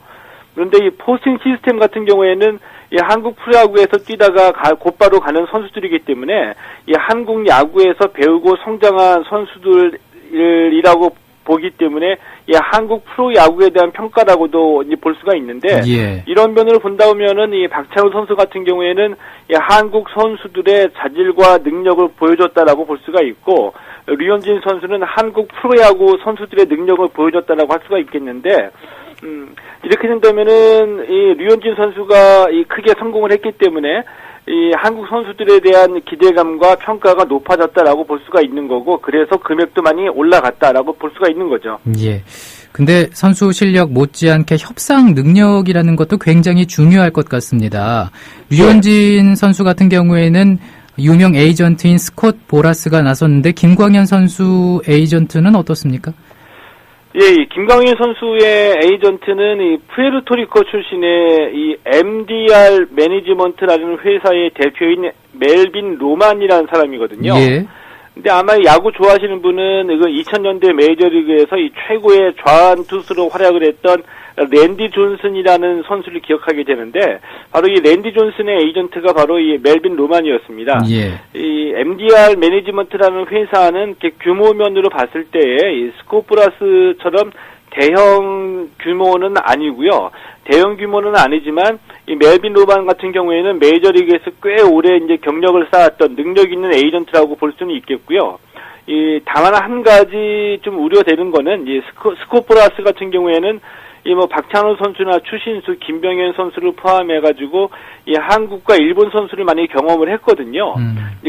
그런데 이 포스팅 시스템 같은 경우에는 이 한국 프로야구에서 뛰다가 곧바로 가는 선수들이기 때문에 이 한국 야구에서 배우고 성장한 선수들이라고 보기 때문에 이 한국 프로야구에 대한 평가라고도 이제 볼 수가 있는데 예. 이런 면으로 본다면은 이 박찬호 선수 같은 경우에는 이 한국 선수들의 자질과 능력을 보여줬다라고 볼 수가 있고 류현진 선수는 한국 프로야구 선수들의 능력을 보여줬다라고 할 수가 있겠는데 이렇게 된다면은 이 류현진 선수가 이 크게 성공을 했기 때문에 이 한국 선수들에 대한 기대감과 평가가 높아졌다라고 볼 수가 있는 거고 그래서 금액도 많이 올라갔다라고 볼 수가 있는 거죠. 예. 근데 선수 실력 못지않게 협상 능력이라는 것도 굉장히 중요할 것 같습니다. 류현진 선수 같은 경우에는 유명 에이전트인 스콧 보라스가 나섰는데 김광현 선수 에이전트는 어떻습니까? 예, 김광현 선수의 에이전트는 이 푸에르토리코 출신의 이 MDR 매니지먼트라는 회사의 대표인 멜빈 로만이라는 사람이거든요. 예. 근데 아마 야구 좋아하시는 분은 그 2000년대 메이저리그에서 이 최고의 좌완 투수로 활약을 했던 랜디 존슨이라는 선수를 기억하게 되는데 바로 이 랜디 존슨의 에이전트가 바로 이 멜빈 로만이었습니다. 예. 이 MDR 매니지먼트라는 회사는 규모면으로 봤을 때에 이 스코프라스처럼 대형 규모는 아니고요. 대형 규모는 아니지만 이 멜빈 로만 같은 경우에는 메이저리그에서 꽤 오래 이제 경력을 쌓았던 능력 있는 에이전트라고 볼 수는 있겠고요. 다만 한 가지 좀 우려되는 거는 이 스코프라스 같은 경우에는 이 뭐 박찬호 선수나 추신수, 김병현 선수를 포함해가지고 이 한국과 일본 선수를 많이 경험을 했거든요.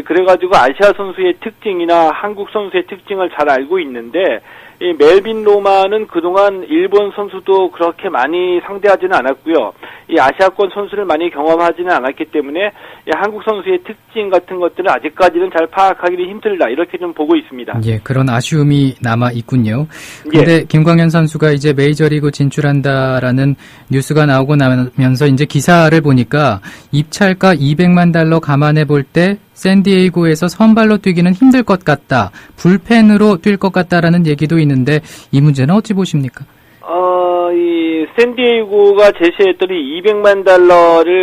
그래가지고 아시아 선수의 특징이나 한국 선수의 특징을 잘 알고 있는데 이 멜빈 로마는 그동안 일본 선수도 그렇게 많이 상대하지는 않았고요. 이 아시아권 선수를 많이 경험하지는 않았기 때문에 이 한국 선수의 특징 같은 것들은 아직까지는 잘 파악하기는 힘들다 이렇게 좀 보고 있습니다. 예, 그런 아쉬움이 남아 있군요. 그런데 예. 김광현 선수가 이제 메이저리그 진출한다라는 뉴스가 나오고 나면서 이제 기사를 보니까 입찰가 $200만 감안해 볼 때 샌디에이고에서 선발로 뛰기는 힘들 것 같다. 불펜으로 뛸 것 같다라는 얘기도 있는데 이 문제는 어찌 보십니까? 이 샌디에이고가 제시했던 이 $200만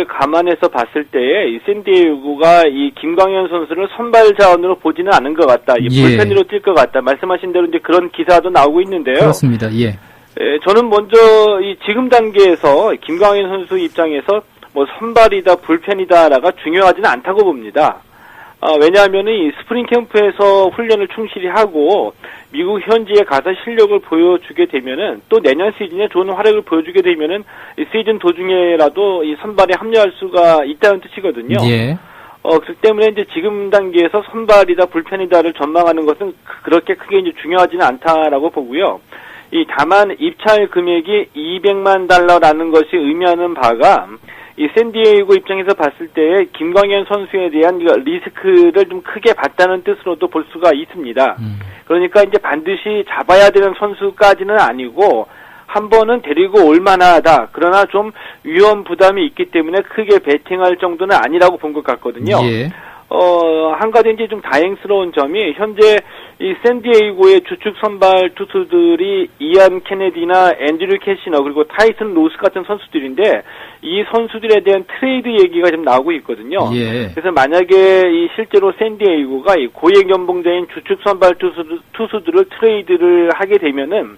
감안해서 봤을 때 이 샌디에이고가 이 김광현 선수를 선발 자원으로 보지는 않은 것 같다. 이 예. 불펜으로 뛸 것 같다. 말씀하신 대로 이제 그런 기사도 나오고 있는데요. 그렇습니다. 예. 저는 먼저 이 지금 단계에서 김광현 선수 입장에서 뭐 선발이다 불펜이다라가 중요하지는 않다고 봅니다. 왜냐하면 이 스프링 캠프에서 훈련을 충실히 하고 미국 현지에 가서 실력을 보여주게 되면은 또 내년 시즌에 좋은 활약을 보여주게 되면은 이 시즌 도중에라도 이 선발에 합류할 수가 있다는 뜻이거든요. 예. 그렇기 때문에 이제 지금 단계에서 선발이다 불펜이다를 전망하는 것은 그렇게 크게 이제 중요하지는 않다라고 보고요. 다만 입찰 금액이 $200만 것이 의미하는 바가 이 샌디에이고 입장에서 봤을 때 김광현 선수에 대한 리스크를 좀 크게 봤다는 뜻으로도 볼 수가 있습니다. 그러니까 이제 반드시 잡아야 되는 선수까지는 아니고 한 번은 데리고 올 만하다. 그러나 좀 위험 부담이 있기 때문에 크게 배팅할 정도는 아니라고 본 것 같거든요. 예. 한 가지 이제 좀 다행스러운 점이 현재 이 샌디에이고의 주축 선발 투수들이 이안 케네디나 앤드류 캐시너 그리고 타이슨 로스 같은 선수들인데 이 선수들에 대한 트레이드 얘기가 좀 나오고 있거든요. 예. 그래서 만약에 이 실제로 샌디에이고가 이 고액 연봉자인 주축 선발 투수들을 트레이드를 하게 되면은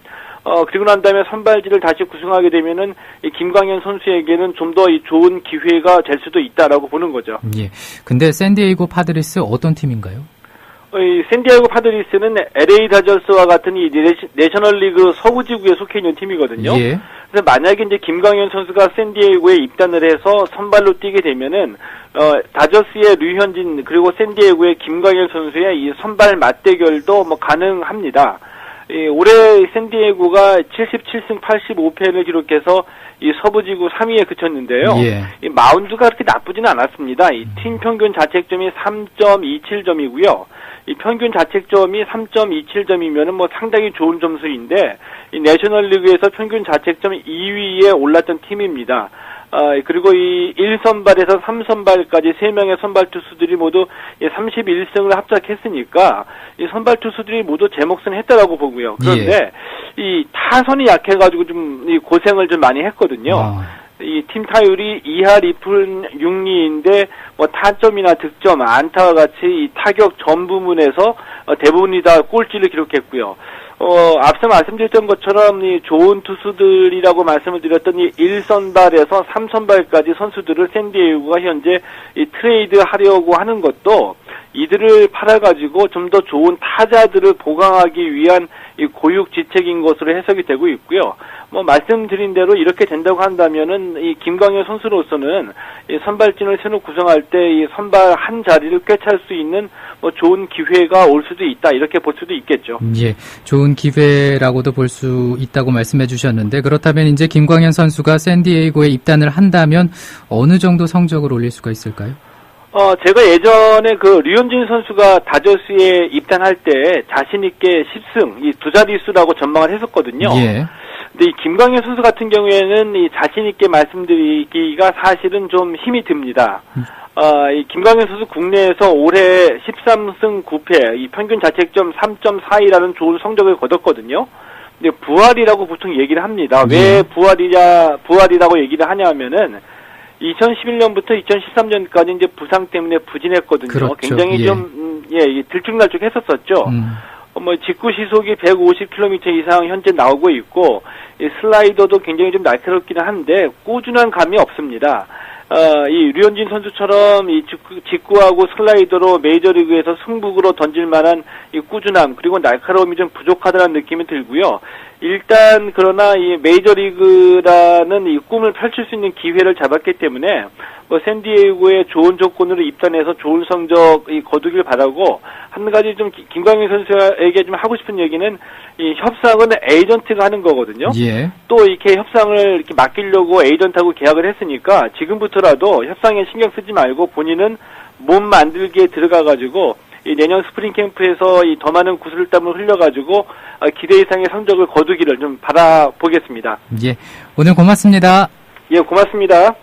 그리고 난 다음에 선발진을 다시 구성하게 되면은 이 김광현 선수에게는 좀 더 좋은 기회가 될 수도 있다라고 보는 거죠. 예. 근데 샌디에이고 파드리스 어떤 팀인가요? 이 샌디에이고 파드리스는 LA 다저스와 같은 이 내셔널리그 서부지구에 속해 있는 팀이거든요. 예. 그래서 만약에 이제 김광현 선수가 샌디에이고에 입단을 해서 선발로 뛰게 되면은 다저스의 류현진 그리고 샌디에이고의 김광현 선수의 이 선발 맞대결도 뭐 가능합니다. 올해 샌디에이고가 77승 85패를 기록해서 이 서부지구 3위에 그쳤는데요. 예. 이 마운드가 그렇게 나쁘지는 않았습니다. 이 팀 평균 자책점이 3.27점이고요. 이 평균 자책점이 3.27점이면은 뭐 상당히 좋은 점수인데 이 내셔널리그에서 평균 자책점 2위에 올랐던 팀입니다. 그리고 이 1선발에서 3선발까지 3명의 선발 투수들이 모두 31승을 합작했으니까 이 선발 투수들이 모두 제 몫은 했다라고 보고요. 그런데 이 타선이 약해가지고 좀 이 고생을 좀 많이 했거든요. 이 팀 타율이 2할 2푼 6리인데 뭐 타점이나 득점, 안타와 같이 이 타격 전 부문에서 대부분이 다 꼴찌를 기록했고요. 앞서 말씀드렸던 것처럼 이 좋은 투수들이라고 말씀을 드렸던 이 1선발에서 3선발까지 선수들을 샌디에이고가 현재 이 트레이드 하려고 하는 것도 이들을 팔아가지고 좀 더 좋은 타자들을 보강하기 위한 이 고육지책인 것으로 해석이 되고 있고요. 뭐 말씀드린 대로 이렇게 된다고 한다면은 이 김광현 선수로서는 이 선발진을 새로 구성할 때 이 선발 한 자리를 꿰찰 수 있는 뭐 좋은 기회가 올 수도 있다 이렇게 볼 수도 있겠죠. 예, 좋은 기회라고도 볼 수 있다고 말씀해 주셨는데 그렇다면 이제 김광현 선수가 샌디에이고에 입단을 한다면 어느 정도 성적을 올릴 수가 있을까요? 제가 예전에 그 류현진 선수가 다저스에 입단할 때 자신있게 10승, 이 두 자릿수라고 전망을 했었거든요. 예. 근데 이 김광현 선수 같은 경우에는 이 자신있게 말씀드리기가 사실은 좀 힘이 듭니다. 이 김광현 선수 국내에서 올해 13승 9패, 이 평균 자책점 3.42라는 좋은 성적을 거뒀거든요. 근데 부활이라고 보통 얘기를 합니다. 왜 부활이라고 얘기를 하냐면은 2011년부터 2013년까지 이제 부상 때문에 부진했거든요. 그렇죠. 굉장히 좀 들쭉날쭉했었었죠. 뭐 직구 시속이 150km 이상 현재 나오고 있고 이 슬라이더도 굉장히 좀 날카롭기는 한데 꾸준한 감이 없습니다. 이 류현진 선수처럼 이 직구하고 슬라이더로 메이저리그에서 승부구로 던질 만한 이 꾸준함 그리고 날카로움이 좀 부족하다는 느낌이 들고요. 일단 그러나 이 메이저리그라는 이 꿈을 펼칠 수 있는 기회를 잡았기 때문에 뭐 샌디에이고의 좋은 조건으로 입단해서 좋은 성적 거두길 바라고 한 가지 좀 김광현 선수에게 좀 하고 싶은 얘기는 이 협상은 에이전트가 하는 거거든요. 예. 또 이렇게 협상을 이렇게 맡기려고 에이전트하고 계약을 했으니까 지금부터라도 협상에 신경 쓰지 말고 본인은 몸 만들기에 들어가가지고 이 내년 스프링 캠프에서 이 더 많은 구슬땀을 흘려가지고 기대 이상의 성적을 거두기를 좀 바라보겠습니다. 예. 오늘 고맙습니다. 예, 고맙습니다.